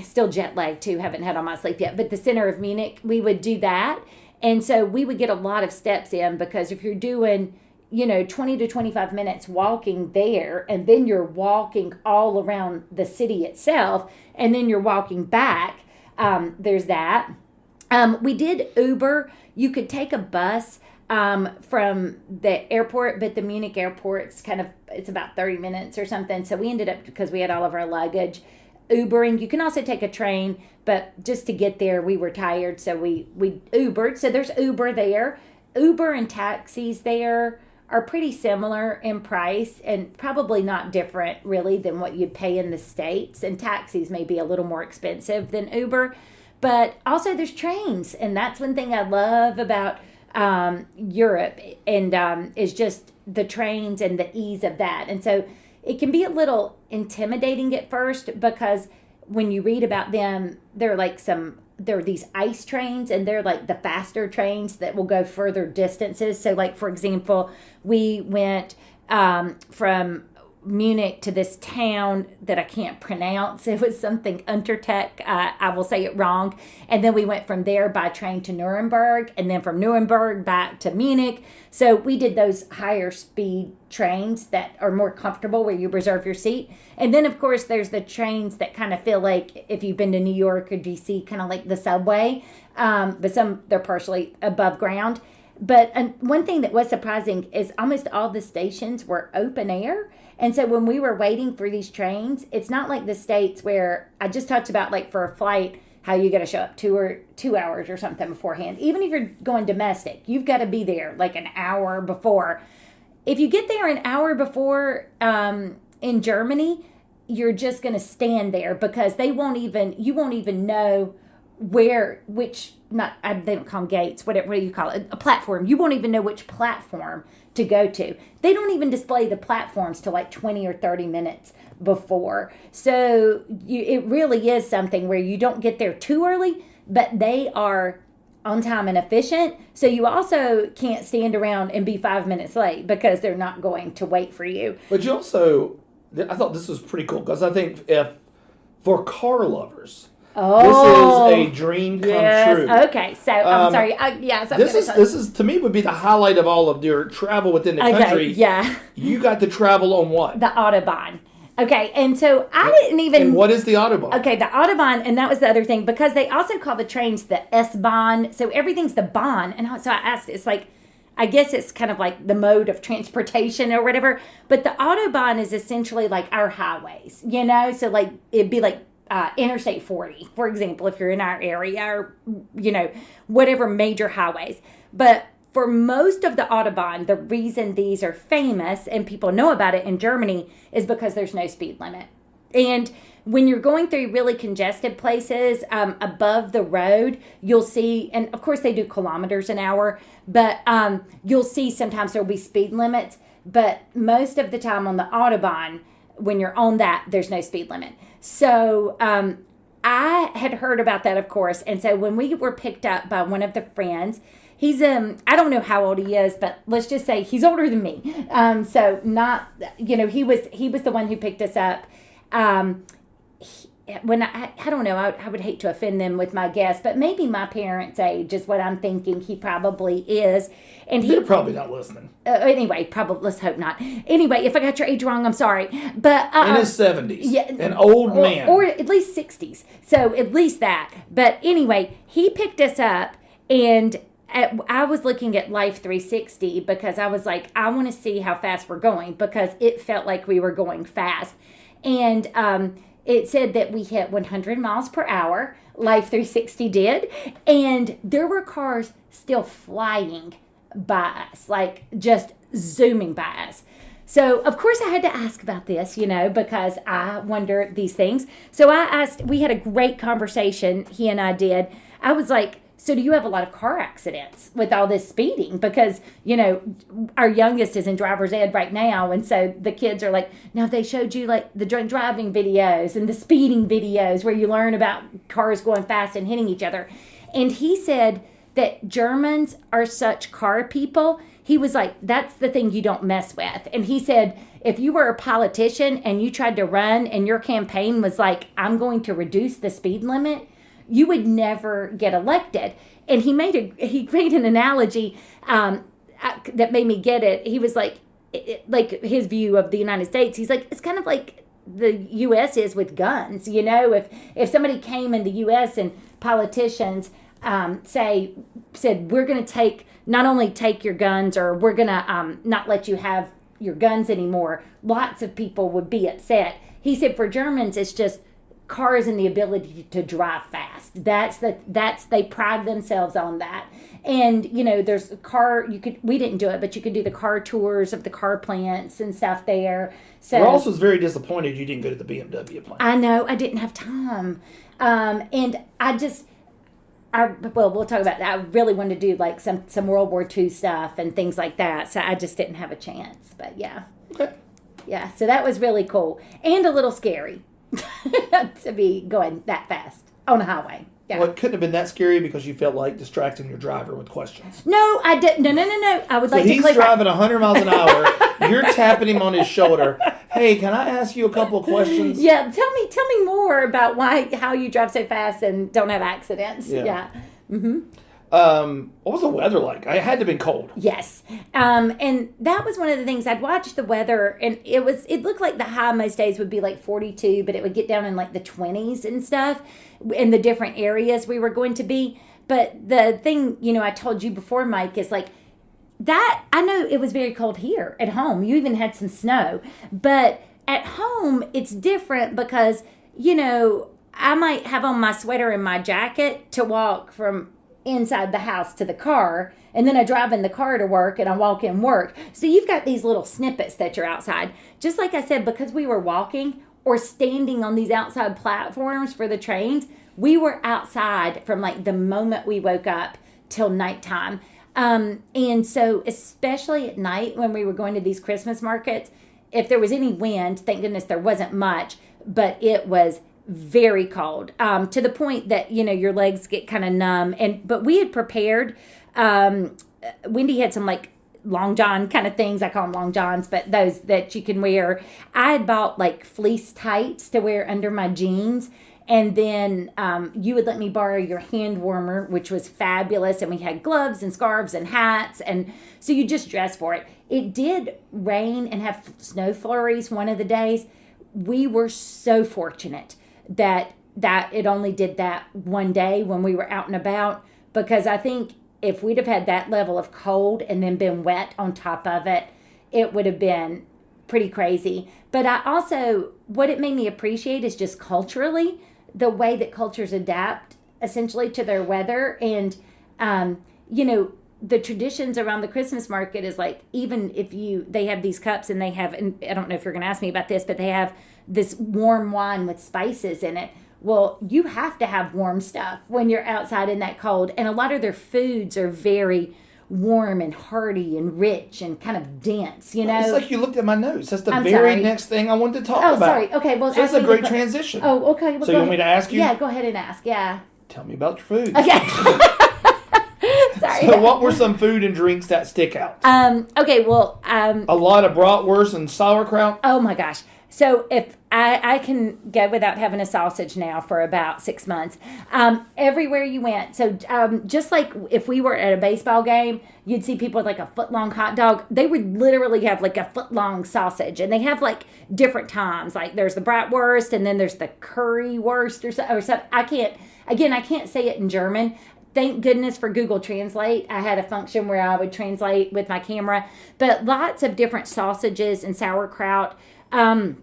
Still jet lagged too, haven't had all my sleep yet. But the center of Munich, we would do that. And so we would get a lot of steps in, because if you're doing 20 to 25 minutes walking there, and then you're walking all around the city itself, and then you're walking back, there's that. We did Uber. You could take a bus from the airport, but the Munich airport's it's about 30 minutes or something. So we ended up, because we had all of our luggage, Ubering. You can also take a train, but just to get there, we were tired, so we Ubered. So there's Uber there. Uber and taxis there are pretty similar in price, and probably not different really than what you'd pay in the States. And taxis may be a little more expensive than Uber, but also there's trains, and that's one thing I love about Europe, and is just the trains and the ease of that. And so it can be a little intimidating at first, because when you read about them, they're these ice trains, and they're like the faster trains that will go further distances. So like, for example, we went from Munich to this town that I can't pronounce. It was something Untertech. I will say it wrong. And then we went from there by train to Nuremberg, and then from Nuremberg back to Munich. So we did those higher speed trains that are more comfortable, where you reserve your seat. And then of course there's the trains that kind of feel like, if you've been to New York or DC, kind of like the subway, but they're partially above ground. But one thing that was surprising is almost all the stations were open air. And so when we were waiting for these trains, it's not like the States where I just talked about, like for a flight, how you got to show up 2 hours or something beforehand. Even if you're going domestic, you've got to be there like an hour before. if you get there an hour before in Germany, you're just going to stand there because you won't even know they don't call them gates, what do you call it? A platform. You won't even know which platform to go to. They don't even display the platforms till like 20 or 30 minutes before. So it really is something where you don't get there too early, but they are on time and efficient. So you also can't stand around and be 5 minutes late because they're not going to wait for you. But you also, I thought this was pretty cool because I think for car lovers, this is a dream come true. Okay, so I'm sorry. This is to me would be the highlight of all of your travel within the country. Yeah, you got to travel on what? The Autobahn. Okay, and so I didn't even... And what is the Autobahn? Okay, the Autobahn, and that was the other thing, because they also call the trains the S-Bahn, so everything's the Bahn, and so I asked, it's like, I guess it's kind of like the mode of transportation or whatever, but the Autobahn is essentially like our highways, so like, it'd be like Interstate 40, for example, if you're in our area, or, whatever major highways, but for most of the Autobahn, the reason these are famous and people know about it in Germany is because there's no speed limit. And when you're going through really congested places above the road, you'll see, and of course they do kilometers an hour, but you'll see sometimes there'll be speed limits. But most of the time on the Autobahn, when you're on that, there's no speed limit. So I had heard about that, of course. And so when we were picked up by one of the friends, he's I don't know how old he is, but let's just say he's older than me. So not, he was the one who picked us up. When I don't know, I would hate to offend them with my guess, but maybe my parents' age is what I'm thinking he probably is. And they're probably not listening. Anyway, probably, let's hope not. Anyway, if I got your age wrong, I'm sorry. But in his 70s, yeah, an old man. Or at least 60s. So at least that. But anyway, he picked us up, and I was looking at Life 360 because I was like, I want to see how fast we're going, because it felt like we were going fast. And it said that we hit 100 miles per hour. Life 360 did. And there were cars still flying by us, like just zooming by us. So, of course, I had to ask about this, because I wonder these things. So I asked, we had a great conversation, he and I did. I was like, so do you have a lot of car accidents with all this speeding? Because, our youngest is in driver's ed right now. And so the kids are like, now they showed you like the drunk driving videos and the speeding videos where you learn about cars going fast and hitting each other. And he said that Germans are such car people. He was like, that's the thing you don't mess with. And he said, if you were a politician and you tried to run and your campaign was like, I'm going to reduce the speed limit, you would never get elected. And he made an analogy that made me get it. He was like, like his view of the United States. He's like, it's kind of like the U.S. is with guns. If somebody came in the U.S. and politicians said, we're going to not only take your guns, or we're going to not let you have your guns anymore, lots of people would be upset. He said for Germans, it's just cars and the ability to drive fast. They pride themselves on that. And there's a car, we didn't do it, but you could do the car tours of the car plants and stuff there. So Ross was very disappointed you didn't go to the BMW plant. I know, I didn't have time. And we'll talk about that. I really wanted to do like some World War II stuff and things like that. So I just didn't have a chance. But yeah. Okay. Yeah. So that was really cool and a little scary to be going that fast on a highway. Yeah. Well, it couldn't have been that scary because you felt like distracting your driver with questions. No, I didn't. No. I would like to clarify. He's driving 100 miles an hour. You're tapping him on his shoulder. Hey, can I ask you a couple of questions? Yeah, tell me more about how you drive so fast and don't have accidents. Yeah. Mm-hmm. What was the weather like? It had to have been cold. Yes. And that was one of the things. I'd watched the weather, and it looked like the high most days would be like 42, but it would get down in like the 20s and stuff in the different areas we were going to be. But the thing, I told you before, Mike, is like that. I know it was very cold here at home. You even had some snow, but at home it's different because, I might have on my sweater and my jacket to walk from inside the house to the car, and then I drive in the car to work and I walk in work. So you've got these little snippets that you're outside. Just like I said, because we were walking or standing on these outside platforms for the trains, we were outside from like the moment we woke up till nighttime. And so especially at night when we were going to these Christmas markets, if there was any wind, thank goodness there wasn't much, but it was very cold, to the point that, your legs get kind of numb. But we had prepared, Wendy had some like long john kind of things. I call them long johns, but those that you can wear. I had bought like fleece tights to wear under my jeans. And then you would let me borrow your hand warmer, which was fabulous. And we had gloves and scarves and hats. And so you just dress for it. It did rain and have snow flurries one of the days. We were so fortunate that it only did that one day when we were out and about, because I think if we'd have had that level of cold and then been wet on top of it, it would have been pretty crazy. But I also, what it made me appreciate is just culturally, the way that cultures adapt essentially to their weather. And, the traditions around the Christmas market is like, even if they have these cups and they have, and I don't know if you're going to ask me about this, but they have this warm wine with spices in it. Well, you have to have warm stuff when you're outside in that cold. And a lot of their foods are very warm and hearty and rich and kind of dense, It's like you looked at my notes. That's the I'm very sorry. next thing I wanted to talk Oh, about. sorry. Okay, well, so that's a great transition. Oh, okay. Well, so you want me to ask you? Yeah, go ahead and ask. Yeah. Tell me about your food. Okay. Sorry. So what were some food and drinks that stick out? Okay, well, a lot of bratwurst and sauerkraut. Oh my gosh. So if I can go without having a sausage now for about 6 months, everywhere you went. So just like if we were at a baseball game, you'd see people with like a foot-long hot dog. They would literally have like a foot-long sausage, and they have like different times. Like there's the bratwurst, and then there's the currywurst or something. I can't say it in German. Thank goodness for Google Translate. I had a function where I would translate with my camera, but lots of different sausages and sauerkraut. I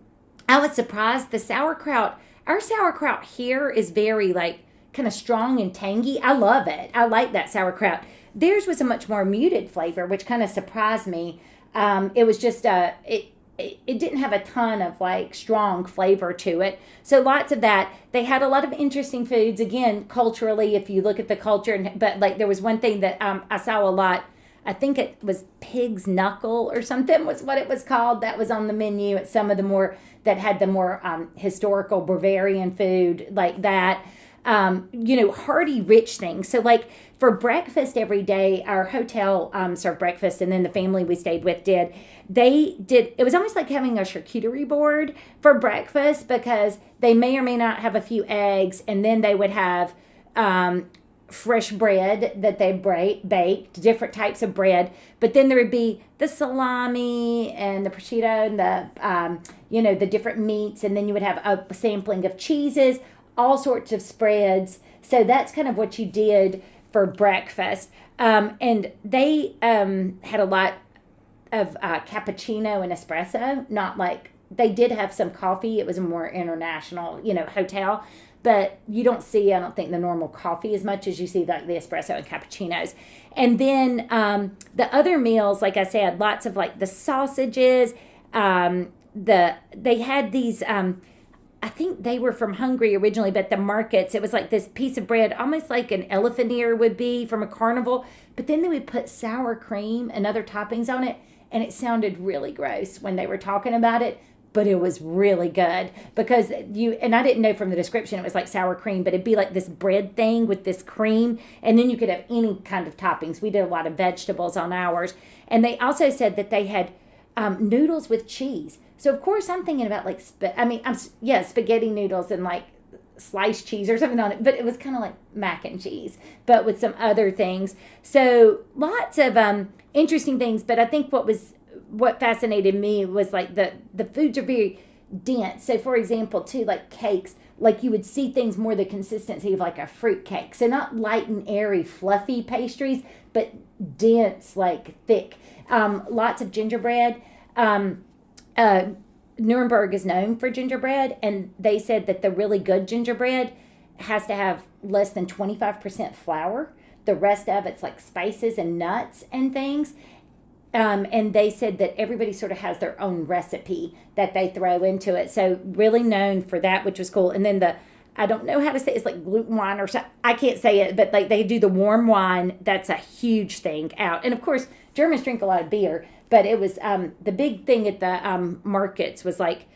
was surprised our sauerkraut here is very like kind of strong and tangy. I love it. I like that sauerkraut. Theirs was a much more muted flavor, which kind of surprised me. It was just, it didn't have a ton of like strong flavor to it. So lots of that. They had a lot of interesting foods. Again, culturally, if you look at the culture, but like there was one thing that I saw a lot. I think it was pig's knuckle or something was what it was called. That was on the menu at some of the more, that had the more historical Bavarian food like that. Hearty, rich things. So like for breakfast every day, our hotel served breakfast, and then the family we stayed with did. It was almost like having a charcuterie board for breakfast, because they may or may not have a few eggs, and then they would have fresh bread that they baked, different types of bread. But then there would be the salami and the prosciutto and the different meats. And then you would have a sampling of cheeses, all sorts of spreads. So that's kind of what you did for breakfast. And they had a lot of cappuccino and espresso, not like, they did have some coffee. It was a more international, hotel. But you don't see, I don't think, the normal coffee as much as you see like the espresso and cappuccinos. And then the other meals, like I said, lots of like the sausages. They had these, I think they were from Hungary originally, but the markets, it was like this piece of bread, almost like an elephant ear would be from a carnival. But then they would put sour cream and other toppings on it. And it sounded really gross when they were talking about it. But it was really good, because and I didn't know from the description it was like sour cream, but it'd be like this bread thing with this cream, and then you could have any kind of toppings. We did a lot of vegetables on ours. And they also said that they had noodles with cheese. So of course I'm thinking about like, spaghetti noodles and like sliced cheese or something on it, but it was kind of like mac and cheese, but with some other things. So lots of interesting things. But I think what fascinated me was like the foods are very dense. So for example, too, like cakes, like you would see things more the consistency of like a fruit cake. So not light and airy, fluffy pastries, but dense, like thick. Lots of gingerbread. Nuremberg is known for gingerbread, and they said that the really good gingerbread has to have less than 25% flour. the rest of it's like spices and nuts and things. And they said that everybody sort of has their own recipe that they throw into it. So really known for that, which was cool. And then I don't know how to say it. It's like gluten wine or something. I can't say it, but like they do the warm wine. That's a huge thing out. And of course, Germans drink a lot of beer, but it was the big thing at the markets was like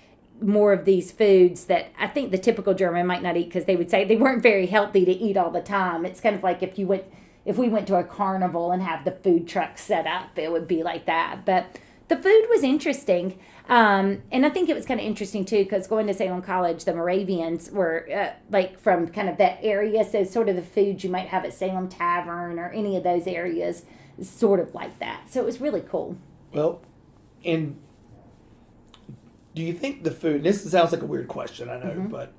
more of these foods that I think the typical German might not eat because they would say they weren't very healthy to eat all the time. It's kind of like if we went to a carnival and have the food truck set up, it would be like that. But the food was interesting. And I think it was kind of interesting, too, because going to Salem College, the Moravians were like from kind of that area. So sort of the food you might have at Salem Tavern or any of those areas is sort of like that. So it was really cool. Well, and do you think the food, this sounds like a weird question, I know, but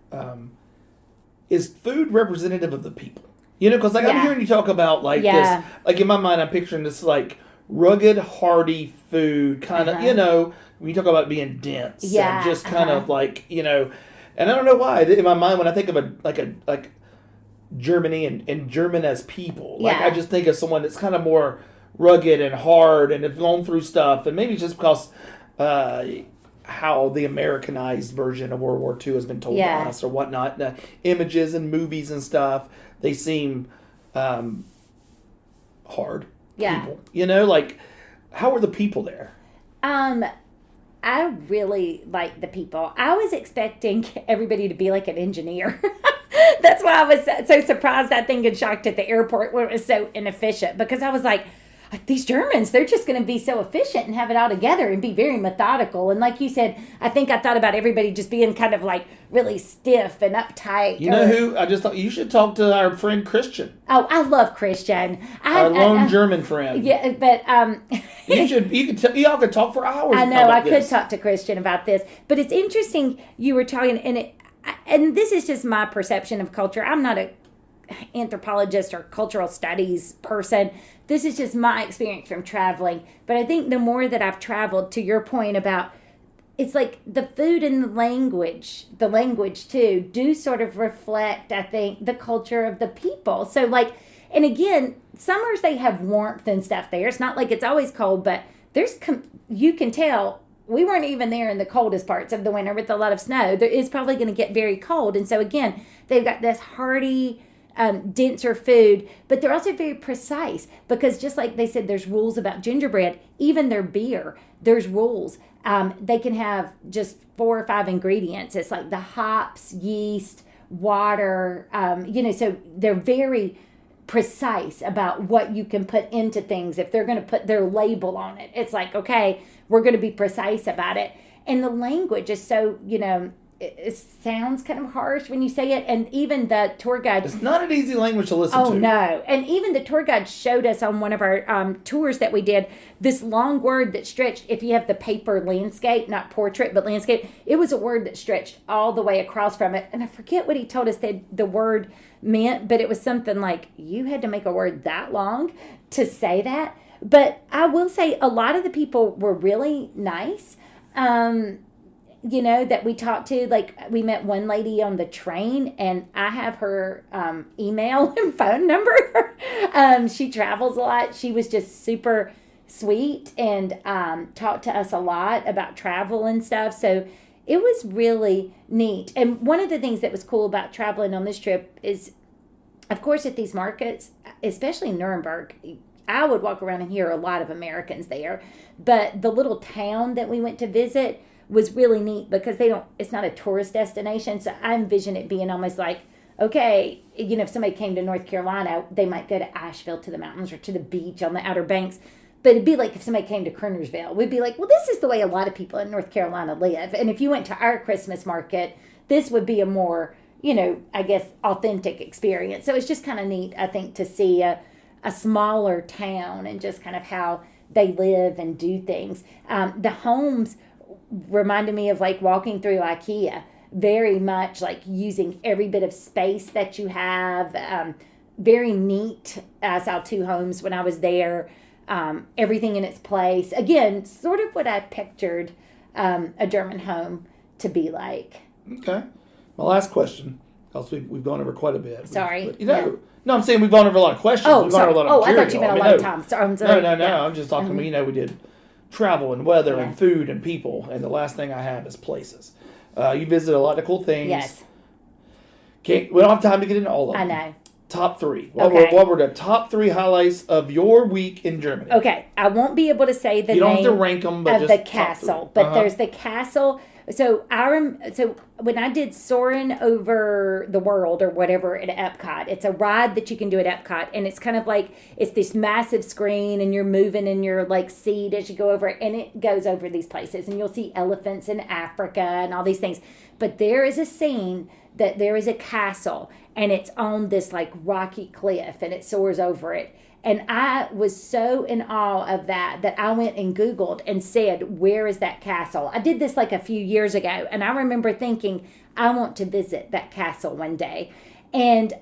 is food representative of the people? You know, because like I'm hearing you talk about like this, like in my mind, I'm picturing this like rugged, hearty food kind of, you know, when you talk about being dense and just kind of like, you know, and I don't know why in my mind when I think of like Germany and German as people, like I just think of someone that's kind of more rugged and hard and have gone through stuff, and maybe it's just because how the Americanized version of World War II has been told to us or whatnot, the images and movies and stuff, they seem hard people. You know, like, how are the people there? I really like the people. I was expecting everybody to be like an engineer. That's why I was so surprised, I think, and shocked at the airport when it was so inefficient. Because I was like, these Germans, they're just going to be so efficient and have it all together and be very methodical. And like you said, I think I thought about everybody just being kind of like really stiff and uptight. You know who? I just thought you should talk to our friend Christian. Oh, I love Christian. Our lone German friend. Yeah, but y'all could talk for hours. I know I could talk to Christian about this, but it's interesting you were talking, and this is just my perception of culture. I'm not a anthropologist or cultural studies person. This is just my experience from traveling. But I think the more that I've traveled, to your point about, it's like the food and the language too, do sort of reflect, I think, the culture of the people. So like, and again, summers they have warmth and stuff there. It's not like it's always cold, but you can tell we weren't even there in the coldest parts of the winter with a lot of snow. There is probably going to get very cold. And so again, they've got this hearty, denser food, but they're also very precise because just like they said, there's rules about gingerbread, even their beer, there's rules. They can have just 4 or 5 ingredients. It's like the hops, yeast, water, so they're very precise about what you can put into things. If they're going to put their label on it, it's like, okay, we're going to be precise about it. And the language is so, it sounds kind of harsh when you say it. And even the tour guide... It's not an easy language to listen to. Oh, no. And even the tour guide showed us on one of our tours that we did this long word that stretched, if you have the paper landscape, not portrait, but landscape, it was a word that stretched all the way across from it. And I forget what he told us that the word meant, but it was something like, you had to make a word that long to say that. But I will say a lot of the people were really nice. That we talked to, like we met one lady on the train and I have her email and phone number. She travels a lot. She was just super sweet and talked to us a lot about travel and stuff. So it was really neat. And one of the things that was cool about traveling on this trip is, of course, at these markets, especially Nuremberg, I would walk around and hear a lot of Americans there. But the little town that we went to visit was really neat because it's not a tourist destination. So I envision it being almost like, okay, if somebody came to North Carolina, they might go to Asheville to the mountains or to the beach on the Outer Banks. But it'd be like if somebody came to Kernersville, we'd be like, well, this is the way a lot of people in North Carolina live. And if you went to our Christmas market, this would be a more, I guess, authentic experience. So it's just kind of neat, I think, to see a smaller town and just kind of how they live and do things. The homes reminded me of like walking through IKEA, very much like using every bit of space that you have. Very neat. I saw 2 homes when I was there. Everything in its place. Again, sort of what I pictured a German home to be like. Okay. My last question. because we've gone over quite a bit. Sorry. But, no, I'm saying we've gone over a lot of questions. Oh, we've sorry. gone over a lot of material. I thought you meant a lot of time. Sorry. No. I'm just talking. We did travel and weather and food and people, and the last thing I have is places. You visit a lot of cool things. Yes. We don't have time to get into all of them. I know. Top 3. What were the top 3 highlights of your week in Germany? Okay, I won't be able to say the you don't name have to rank them, but of just the castle, but there's the castle. So so when I did Soarin' Over the World or whatever at Epcot, it's a ride that you can do at Epcot, and it's kind of like it's this massive screen, and you're moving in your like seat as you go over it, and it goes over these places, and you'll see elephants in Africa and all these things. But there is a scene that there is a castle, and it's on this like rocky cliff, and it soars over it. And I was so in awe of that I went and Googled and said, where is that castle? I did this like a few years ago, and I remember thinking, I want to visit that castle one day. And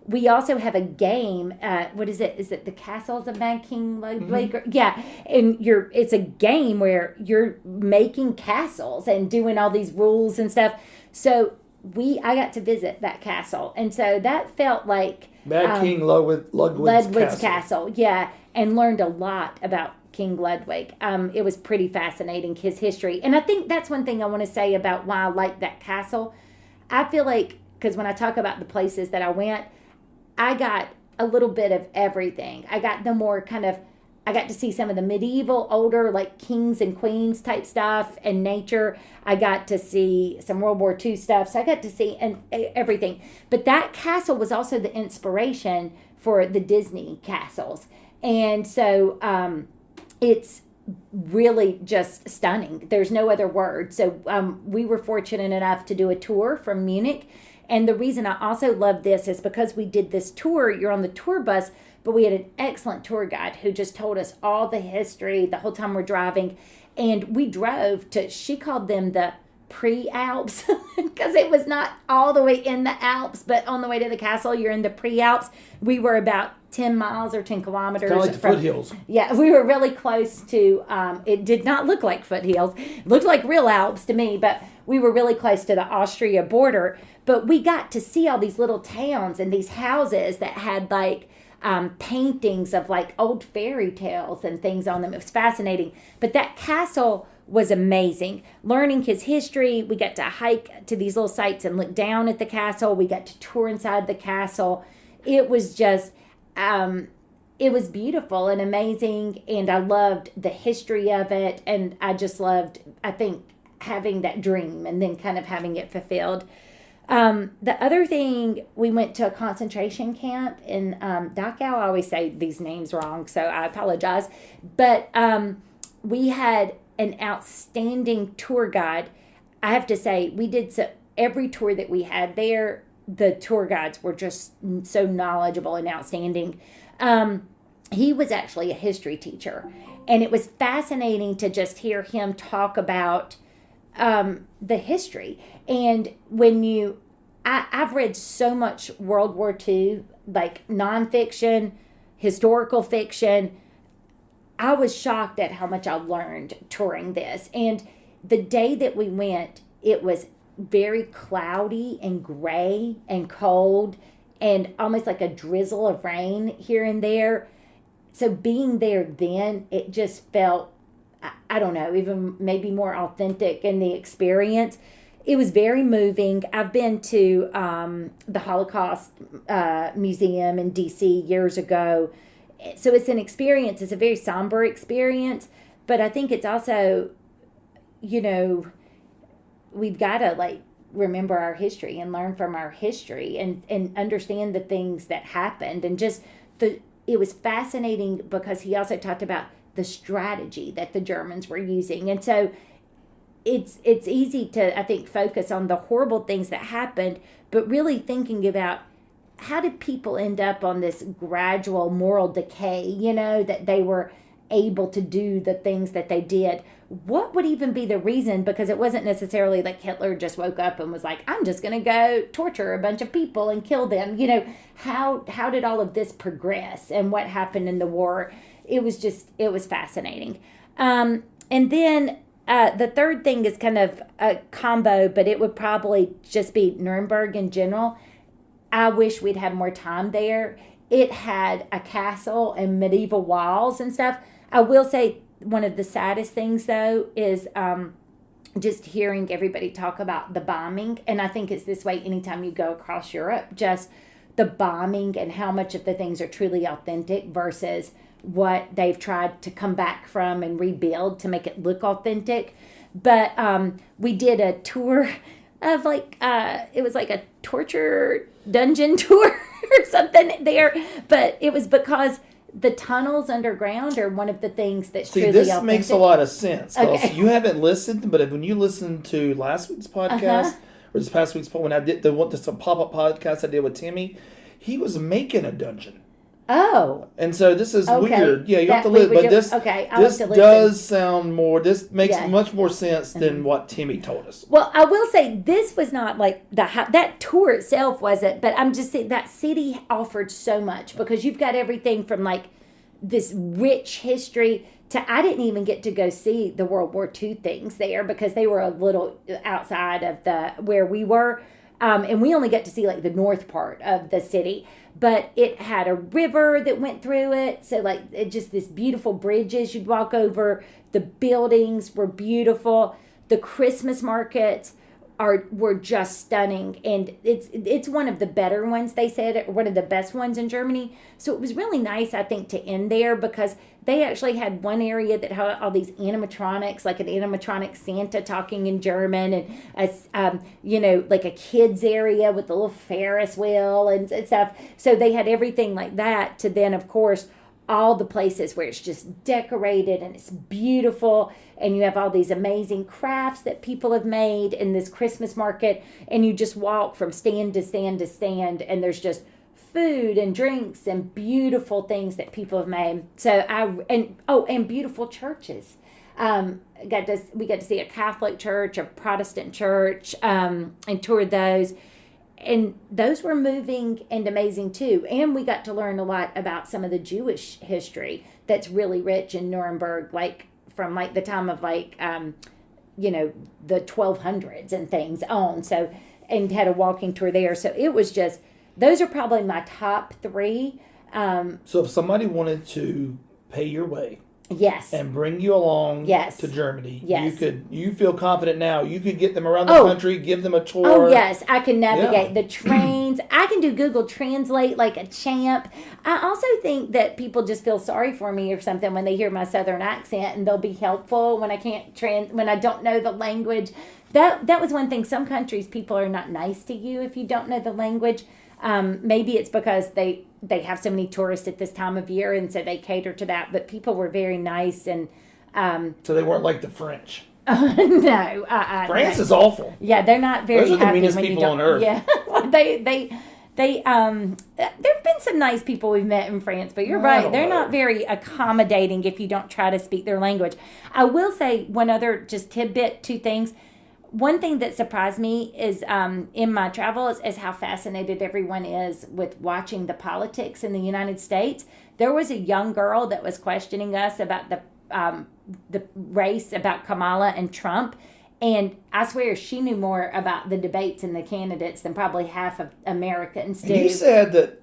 we also have a game. What is it? Is it the Castles of Mad King Ludwig? Mm-hmm. Yeah, and it's a game where you're making castles and doing all these rules and stuff. So I got to visit that castle, and so that felt like Mad King Ludwig's castle. Yeah, and learned a lot about King Ludwig. It was pretty fascinating, his history, and I think that's one thing I want to say about why I like that castle. I feel like, because when I talk about the places that I went, I got a little bit of everything. I got I got to see some of the medieval, older, like kings and queens type stuff and nature. I got to see some World War II stuff. So I got to see everything. But that castle was also the inspiration for the Disney castles. And so it's really just stunning. There's no other word. So we were fortunate enough to do a tour from Munich. And the reason I also love this is because we did this tour. You're on the tour bus, but we had an excellent tour guide who just told us all the history the whole time we're driving. And we drove she called them the pre-Alps, because it was not all the way in the Alps, but on the way to the castle, you're in the pre-Alps. We were about 10 miles or 10 kilometers. Kind of like the foothills. Yeah, we were really close to, it did not look like foothills. It looked like real Alps to me, but we were really close to the Austria border. But we got to see all these little towns and these houses that had like paintings of like old fairy tales and things on them. It was fascinating. But that castle was amazing. Learning his history, we got to hike to these little sites and look down at the castle. We got to tour inside the castle. It was just, it was beautiful and amazing. And I loved the history of it. And I just loved, I think, having that dream and then kind of having it fulfilled. The other thing, we went to a concentration camp in Dachau. I always say these names wrong, so I apologize. But we had an outstanding tour guide. I have to say, every tour that we had there, the tour guides were just so knowledgeable and outstanding. He was actually a history teacher, and it was fascinating to just hear him talk about the history. And when I've read so much World War II, like nonfiction, historical fiction. I was shocked at how much I learned touring this. And the day that we went, it was very cloudy and gray and cold and almost like a drizzle of rain here and there. So being there then, it just felt, I don't know, even maybe more authentic in the experience. It was very moving. I've been to the Holocaust Museum in D.C. years ago. So it's an experience. It's a very somber experience. But I think it's also, we've got to remember our history and learn from our history and understand the things that happened. And just it was fascinating because he also talked about the strategy that the Germans were using. And so it's easy to, I think, focus on the horrible things that happened, but really thinking about how did people end up on this gradual moral decay, that they were able to do the things that they did. What would even be the reason? Because it wasn't necessarily like Hitler just woke up and was like, I'm just going to go torture a bunch of people and kill them. How did all of this progress and what happened in the war? It was fascinating. And then the third thing is kind of a combo, but it would probably just be Nuremberg in general. I wish we'd had more time there. It had a castle and medieval walls and stuff. I will say one of the saddest things, though, is just hearing everybody talk about the bombing. And I think it's this way anytime you go across Europe, just the bombing and how much of the things are truly authentic versus what they've tried to come back from and rebuild to make it look authentic. But we did a tour of it was like a torture dungeon tour or something there. But it was because the tunnels underground are one of the things that's truly this authentic. makes a lot of sense. Okay. You haven't listened, but when you listen to last week's podcast, or this past week's, when I did some pop-up podcast I did with Timmy, he was making a dungeon. Oh. And so this is Okay. weird. Yeah, you have to we listen. were But do- this, okay, I'll this have to listen. does sound more, this makes Yeah. much more sense than what Timmy told us. Well, I will say this was not like that tour itself wasn't, but I'm just saying that city offered so much because you've got everything from like this rich history to I didn't even get to go see the World War II things there because they were a little outside of where we were. And we only got to see like the north part of the city, but it had a river that went through it. So like it just this beautiful bridges you'd walk over. The buildings were beautiful. The Christmas markets were just stunning, and it's one of the better ones. They said one of the best ones in Germany. So it was really nice, I think, to end there because they actually had one area that had all these animatronics, like an animatronic Santa talking in German, and like a kids area with a little Ferris wheel and stuff. So they had everything like that. To then, of course, all the places where it's just decorated and it's beautiful, and you have all these amazing crafts that people have made in this Christmas market, and you just walk from stand to stand to stand, and there's just food and drinks and beautiful things that people have made. So and beautiful churches. We got to see a Catholic church, a Protestant church, and toured those. And those were moving and amazing too. And we got to learn a lot about some of the Jewish history that's really rich in Nuremberg, like from like the time of the 1200s and things on. So, and had a walking tour there. So it was just, those are probably my top three. So if somebody wanted to pay your way, yes, and bring you along yes. to Germany, yes. you feel confident now. You could get them around the country, give them a tour. Oh, yes. I can navigate the trains. I can do Google Translate like a champ. I also think that people just feel sorry for me or something when they hear my Southern accent, and they'll be helpful when I can't when I don't know the language. That was one thing. Some countries, people are not nice to you if you don't know the language. Maybe it's because they have so many tourists at this time of year, and so they cater to that. But people were very nice, and so they weren't like the French. No, France is awful. Yeah, they're not very. Those are the happy meanest when people you don't, on earth. Yeah, well, they there've been some nice people we've met in France, but you're right, they're not very accommodating if you don't try to speak their language. I will say one other just tidbit, two things. One thing that surprised me is in my travels is how fascinated everyone is with watching the politics in the United States. There was a young girl that was questioning us about the race, about Kamala and Trump, and I swear she knew more about the debates and the candidates than probably half of Americans do. And you said that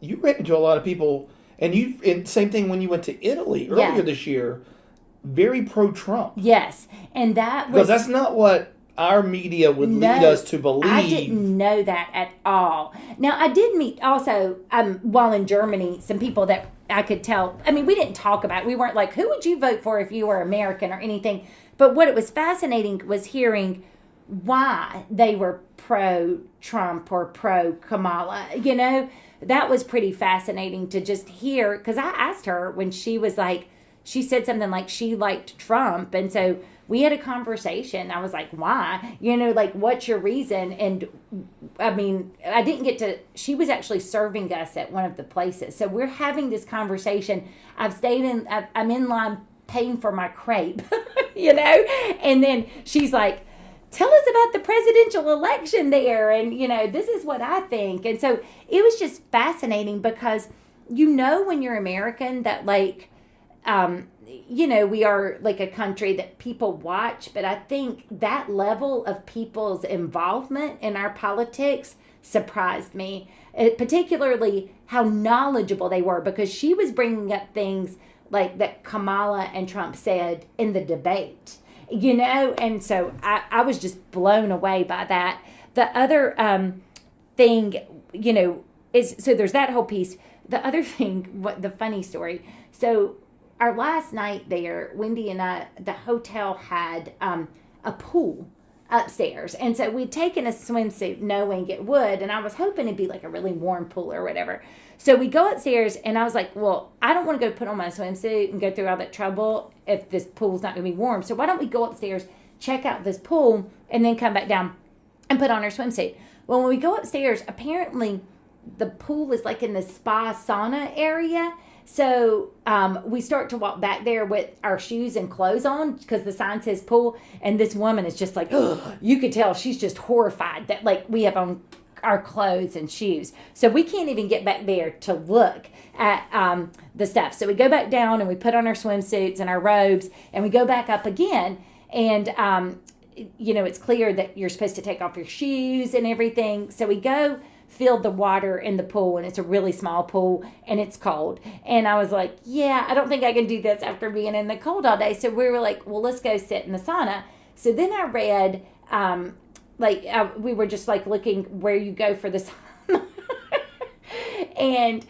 you ran into a lot of people, and same thing when you went to Italy earlier this year. Very pro-Trump. Yes, and that was... Because that's not what our media would lead us to believe. I didn't know that at all. Now, I did meet also, while in Germany, some people that I could tell... I mean, we didn't talk about it. We weren't like, who would you vote for if you were American or anything? But what it was fascinating was hearing why they were pro-Trump or pro-Kamala. You know, that was pretty fascinating to just hear. Because I asked her when she was like... She said something like she liked Trump. And so we had a conversation. I was like, why? You know, like, what's your reason? And I mean, I didn't get to, she was actually serving us at one of the places. So we're having this conversation. I'm in line paying for my crepe, you know? And then she's like, tell us about the presidential election there. And, you know, this is what I think. And so it was just fascinating because, you know, when you're American that like, we are like a country that people watch, but I think that level of people's involvement in our politics surprised me, particularly how knowledgeable they were, because she was bringing up things like that Kamala and Trump said in the debate, and so I was just blown away by that. The other thing, is, so there's that whole piece. The other thing, the funny story, so our last night there, Wendy and I, the hotel had a pool upstairs. And so we'd taken a swimsuit knowing it would, and I was hoping it'd be like a really warm pool or whatever. So we go upstairs, and I was like, well, I don't want to go put on my swimsuit and go through all that trouble if this pool's not going to be warm. So why don't we go upstairs, check out this pool, and then come back down and put on our swimsuit. Well, when we go upstairs, apparently the pool is like in the spa sauna area. So we start to walk back there with our shoes and clothes on because the sign says pool. And this woman is just like, oh, you could tell she's just horrified that like we have on our clothes and shoes. So we can't even get back there to look at the stuff. So we go back down and we put on our swimsuits and our robes and we go back up again. And, it's clear that you're supposed to take off your shoes and everything. So we go fill the water in the pool, and it's a really small pool and it's cold. And I was like, yeah, I don't think I can do this after being in the cold all day. So we were like, well, let's go sit in the sauna. So then I read, we were just like looking where you go for the sauna. And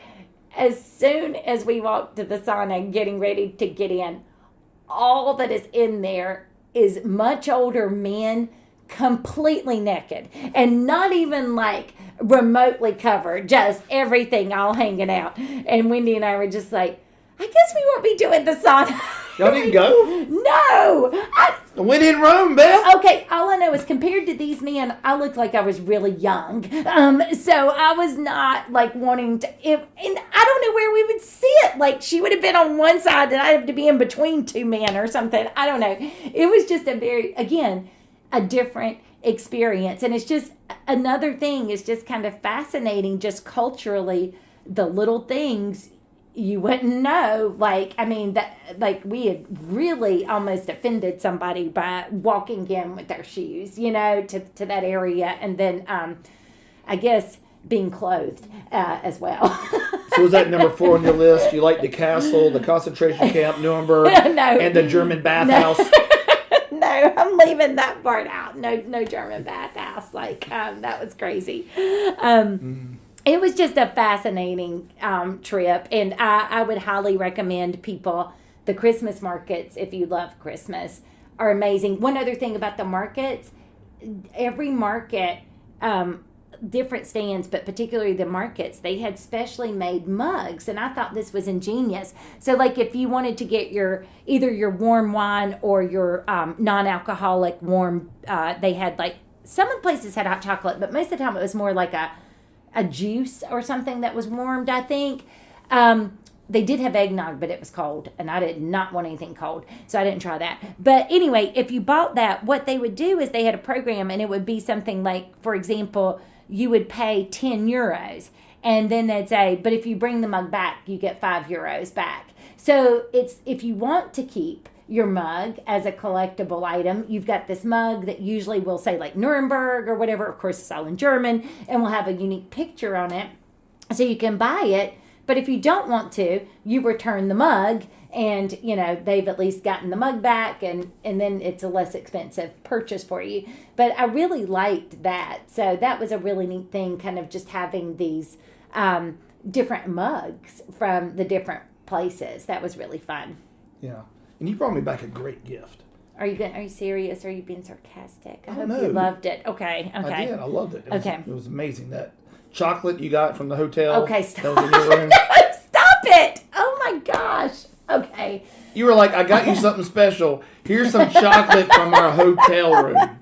as soon as we walked to the sauna getting ready to get in, all that is in there is much older men completely naked and not even like remotely covered, just everything all hanging out. And Wendy and I were just like, I guess we won't be doing the sauna. Y'all didn't go? No. We didn't roam, Beth. Okay, all I know is compared to these men, I looked like I was really young. So I was not like wanting to, and I don't know where we would sit. Like she would have been on one side and I'd have to be in between two men or something. I don't know. It was just a different experience. And it's just another thing is just kind of fascinating, just culturally, the little things you wouldn't know. We had really almost offended somebody by walking in with our shoes, to that area. And then, I guess being clothed, as well. So was that number 4 on your list? You like the castle, the concentration camp, Nuremberg, no, and the German bathhouse? No, I'm leaving that part out. No German bathhouse. That was crazy. It was just a fascinating trip, and I would highly recommend people. The Christmas markets, if you love Christmas, are amazing. One other thing about the markets, every market, different stands, but particularly the markets, they had specially made mugs, and I thought this was ingenious. So if you wanted to get either your warm wine or your non-alcoholic warm, they had some of the places had hot chocolate, but most of the time it was more like a juice or something that was warmed, I think. They did have eggnog, but it was cold, and I did not want anything cold, so I didn't try that. But anyway, if you bought that, what they would do is they had a program, and it would be something like, for example, you would pay 10 euros, and then they'd say, but if you bring the mug back, you get 5 euros back. So it's, if you want to keep your mug as a collectible item, you've got this mug that usually will say Nuremberg or whatever, of course it's all in German, and will have a unique picture on it, so you can buy it. But if you don't want to, you return the mug, and they've at least gotten the mug back, and then it's a less expensive purchase for you. But I really liked that. So that was a really neat thing, kind of just having these different mugs from the different places. That was really fun. Yeah. And you brought me back a great gift. Are you serious? Or are you being sarcastic? I hope know. you loved it. Okay. I did. I loved it. It was amazing. That chocolate you got from the hotel. Okay, stop. That was in your room. Stop it. Oh my gosh. Okay. You were like, I got you something special. Here's some chocolate from our hotel room.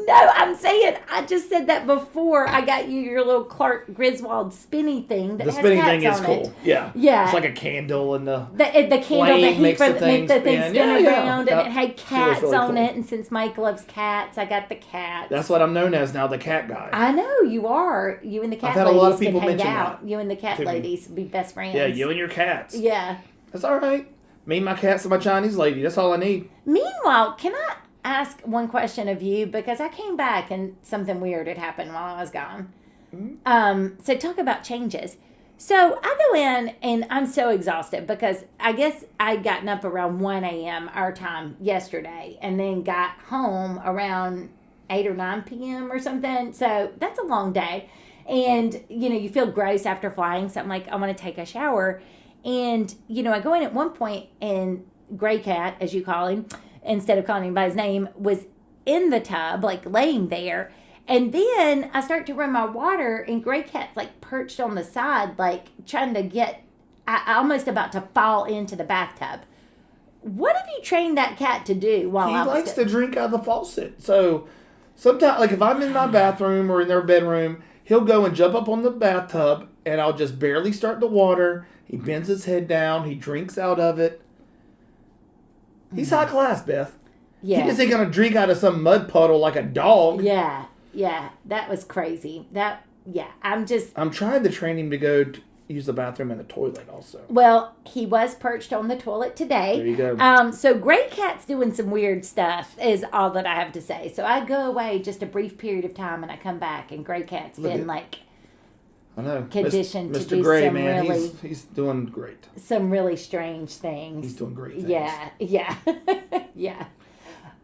No, I'm saying, I just said that before. I got you your little Clark Griswold spinny thing that the has spinning cats thing is on cool. it. Yeah. Yeah. It's like a candle and the candle that makes the thing spin around, and it had cats really on cool. it. And since Mike loves cats, I got the cats. That's what I'm known as now, the cat guy. I know you are. You and the cat I've had ladies a lot of people can hang mention out. that You and the cat ladies be best friends. Yeah, you and your cats. Yeah. That's all right. Me, my cats, and my Chinese lady. That's all I need. Meanwhile, can I ask one question of you? Because I came back and something weird had happened while I was gone. So talk about changes. So I go in and I'm so exhausted because I guess I'd gotten up around 1 a.m. our time yesterday and then got home around 8 or 9 p.m. or something. So that's a long day. And, you feel gross after flying. So I'm like, I want to take a shower. And, I go in at one point and Gray Cat, as you call him, instead of calling him by his name, was in the tub, like laying there. And then I start to run my water, and Gray Cat's like perched on the side, like trying to I almost about to fall into the bathtub. What have you trained that cat to do while he I was likes to drink out of the faucet. So sometimes, like if I'm in my bathroom or in their bedroom, he'll go and jump up on the bathtub, and I'll just barely start the water. He bends his head down. He drinks out of it. He's high class, Beth. Yeah. He just ain't going to drink out of some mud puddle like a dog. Yeah, that was crazy. I'm trying to train him to go use the bathroom and the toilet also. Well, he was perched on the toilet today. There you go. So Gray Cat's doing some weird stuff is all that I have to say. So I go away just a brief period of time and I come back and Gray Cat's been I know. conditioned to Mr. do Gray, some man, really he's doing great. some really strange things. He's doing great things. Yeah. Yeah.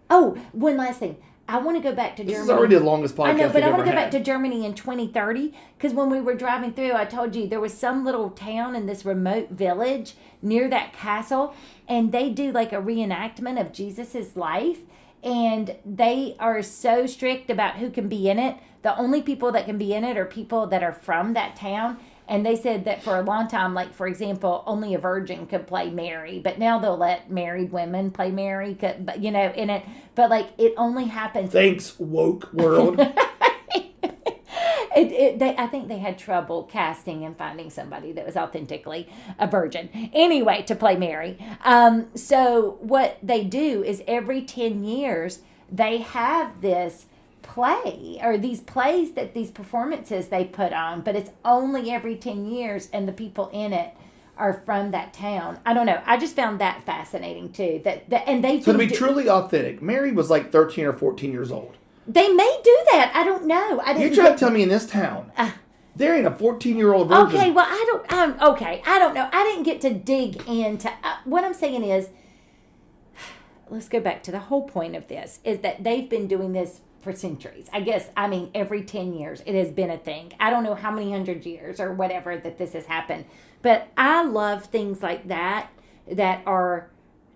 Oh, one last thing. I want to go back to Germany. This is already the longest podcast I know, but I want to to go back to Germany in 2030 because when we were driving through, I told you there was some little town in this remote village near that castle, and they do like a reenactment of Jesus's life, and they are so strict about who can be in it. The only people that can be in it are people that are from that town. And they said that for a long time, like, for example, only a virgin could play Mary. But now they'll let married women play Mary, in it. But, like, it only happens. Thanks, woke world. I think they had trouble casting and finding somebody that was authentically a virgin. Anyway, to play Mary. So what they do is every 10 years, they have this play or these plays that these performances they put on, but it's only every 10 years and the people in it are from that town. I don't know. I just found that fascinating too. And they So to be truly authentic, Mary was like 13 or 14 years old. They may do that. I don't know. You're trying to tell me in this town there ain't a 14-year-old virgin. Okay, well I don't know. I didn't get to dig into what I'm saying is let's go back to the whole point of this is that they've been doing this for centuries. Every 10 years it has been a thing. I don't know how many 100 years or whatever that this has happened. But I love things like that are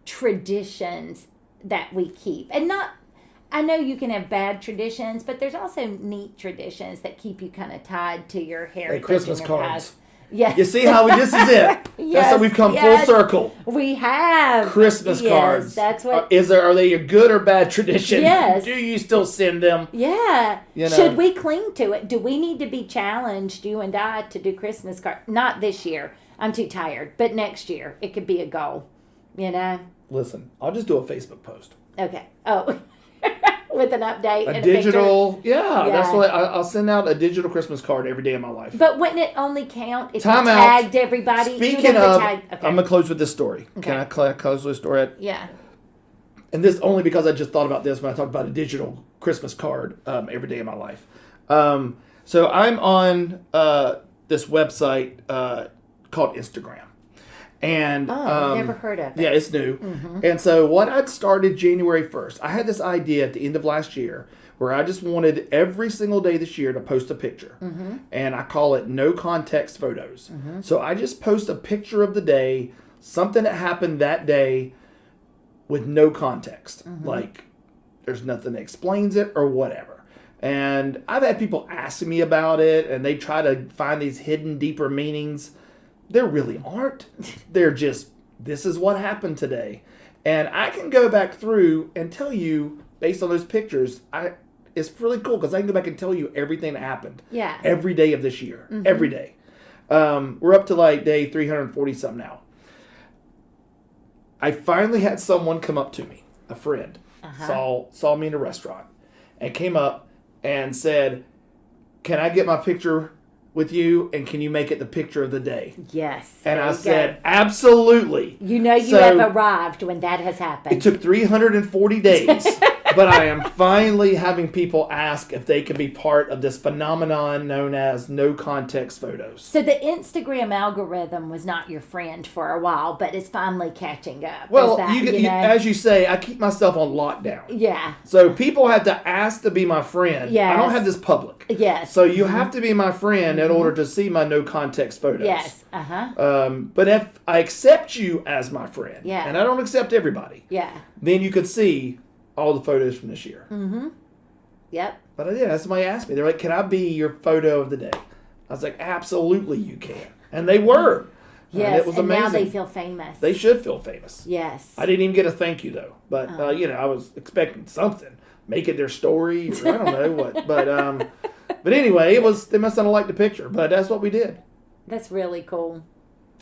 traditions that we keep. And I know you can have bad traditions, but there's also neat traditions that keep you kind of tied to your heritage. Like Christmas and your cards. past. Yeah. You see how this is it. That's how we've come full circle. We have Christmas cards. That's what. Are they a good or bad tradition? Yes. Do you still send them? Yeah. You know. Should we cling to it? Do we need to be challenged, you and I, to do Christmas cards? Not this year. I'm too tired. But next year, it could be a goal. Listen, I'll just do a Facebook post. Okay. Oh. With an update. A digital. Yeah. That's what I'll send out a digital Christmas card every day of my life. But wouldn't it only count if Time you out. tagged everybody? Speaking of, I'm going to close with this story. Okay. Can I close with this story? Yeah. And this only because I just thought about this when I talked about a digital Christmas card every day of my life. So I'm on this website called Instagram. And never heard of it. Yeah, it's new. Mm-hmm. And so what I'd started January 1st, I had this idea at the end of last year where I just wanted every single day this year to post a picture. Mm-hmm. And I call it no context photos. Mm-hmm. So I just post a picture of the day, something that happened that day with no context. Mm-hmm. Like there's nothing that explains it or whatever. And I've had people asking me about it and they try to find these hidden, deeper meanings. There really aren't. They're just, this is what happened today. And I can go back through and tell you, based on those pictures, it's really cool because I can go back and tell you everything that happened. Yeah. Every day of this year. Mm-hmm. Every day. We're up to like day 340-something now. I finally had someone come up to me, a friend, saw me in a restaurant, and came up and said, can I get my picture with you, and can you make it the picture of the day? Yes. And there I you said, go. absolutely. You know you So, have arrived when that has happened. It took 340 days, but I am finally having people ask if they can be part of this phenomenon known as no context photos. So the Instagram algorithm was not your friend for a while, but it's finally catching up. Well, Is that, you know? as you say, I keep myself on lockdown. Yeah. So people have to ask to be my friend. Yes. I don't have this public. Yes. So you have to be my friend in order to see my no context photos. Yes. Uh-huh. But if I accept you as my friend, Yeah. and I don't accept everybody, Yeah. then you could see all the photos from this year. Mm-hmm. Yep. But I did. That's somebody asked me. They're like, "Can I be your photo of the day?" I was like, "Absolutely, you can." And they were. Yes. And it was amazing. Now they feel famous. They should feel famous. Yes. I didn't even get a thank you though. But I was expecting something. Make it their story, or I don't know what. But anyway, they must not have liked the picture. But that's what we did. That's really cool.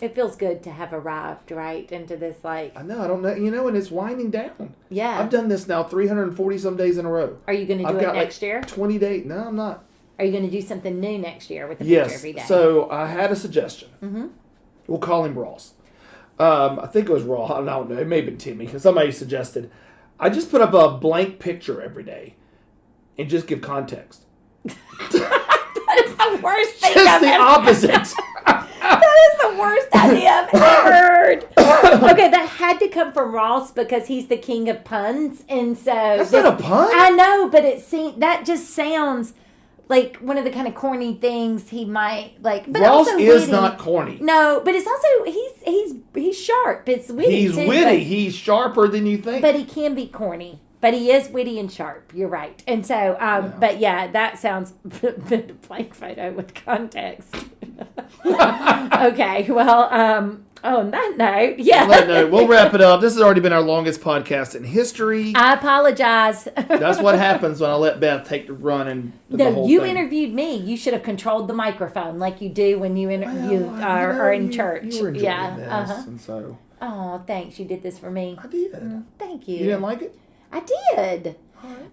It feels good to have arrived right into this I know. I don't know. And it's winding down. Yeah. I've done this now 340 some days in a row. Are you going to do it next year? 20 days. No, I'm not. Are you going to do something new next year with a picture every day? Yes. So I had a suggestion. Mm-hmm. We'll call him Ross. I think it was Ross. I don't know. It may have been Timmy. Somebody suggested. I just put up a blank picture every day and just give context. That is the worst thing Just I've the ever opposite. That is the worst idea I've ever heard. Okay, that had to come from Ross because he's the king of puns, and so That's not a pun. I know, but that just sounds like one of the kind of corny things he might like. But Ross also is witty. not corny. No, but it's also he's sharp. It's witty. He's too, witty. He's sharper than you think. but he can be corny. But he is witty and sharp. You're right. And so, but yeah, that sounds blank photo with context. Okay, well, on that note, yeah. On that note, we'll wrap it up. This has already been our longest podcast in history. I apologize. That's what happens when I let Beth take the run and the No, whole you thing. interviewed me. You should have controlled the microphone like you do when you are Well, in church. You were enjoying Yeah. this, and so Oh, thanks. You did this for me. I did. Thank you. You didn't like it? I did.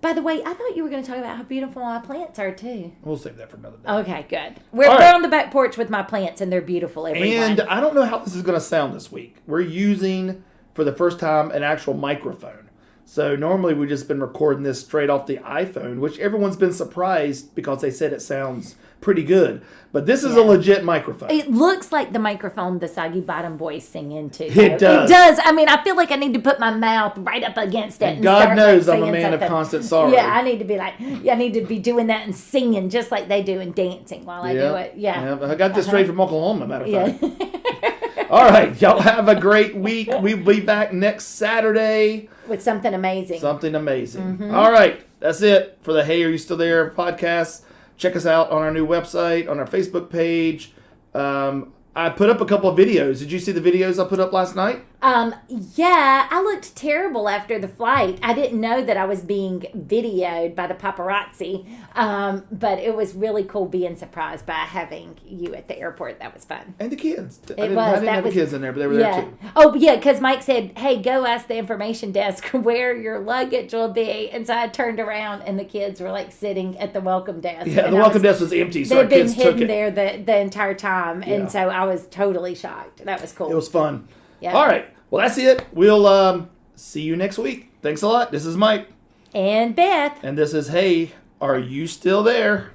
By the way, I thought you were going to talk about how beautiful my plants are too. We'll save that for another day. Okay, good. We're right. on the back porch with my plants, and they're beautiful. Everyone. And I don't know how this is going to sound this week. We're using, for the first time, an actual microphone. So normally we've just been recording this straight off the iPhone, which everyone's been surprised because they said it sounds pretty good. But this is a legit microphone. It looks like the microphone the Soggy Bottom Boys sing into. It does. It does. I mean, I feel like I need to put my mouth right up against it. And God start, knows like, I'm a singing man something. of constant sorrow. Yeah, I need to be I need to be doing that and singing just like they do and dancing while I do it. Yeah. I got this straight from Oklahoma, matter of Yeah. fact. All right. Y'all have a great week. We'll be back next Saturday. With something amazing. Something amazing. All right. That's it for the Hey, Are You Still There podcast. Check us out on our new website, on our Facebook page. I put up a couple of videos. Did you see the videos I put up last night? Yeah, I looked terrible after the flight. I didn't know that I was being videoed by the paparazzi. But it was really cool being surprised by having you at the airport. That was fun. And the kids. I It didn't was. have the kids in there, but they were there too. Oh, yeah, because Mike said, hey, go ask the information desk where your luggage will be. And so I turned around and the kids were like sitting at the welcome desk. Yeah, and the welcome desk was empty, so our They'd been kids took hidden it. there the entire time. Yeah. And so I was totally shocked. That was cool. It was fun. Yeah. All right. Well, that's it. We'll see you next week. Thanks a lot. This is Mike. And Beth. And this is Hey, Are You Still There?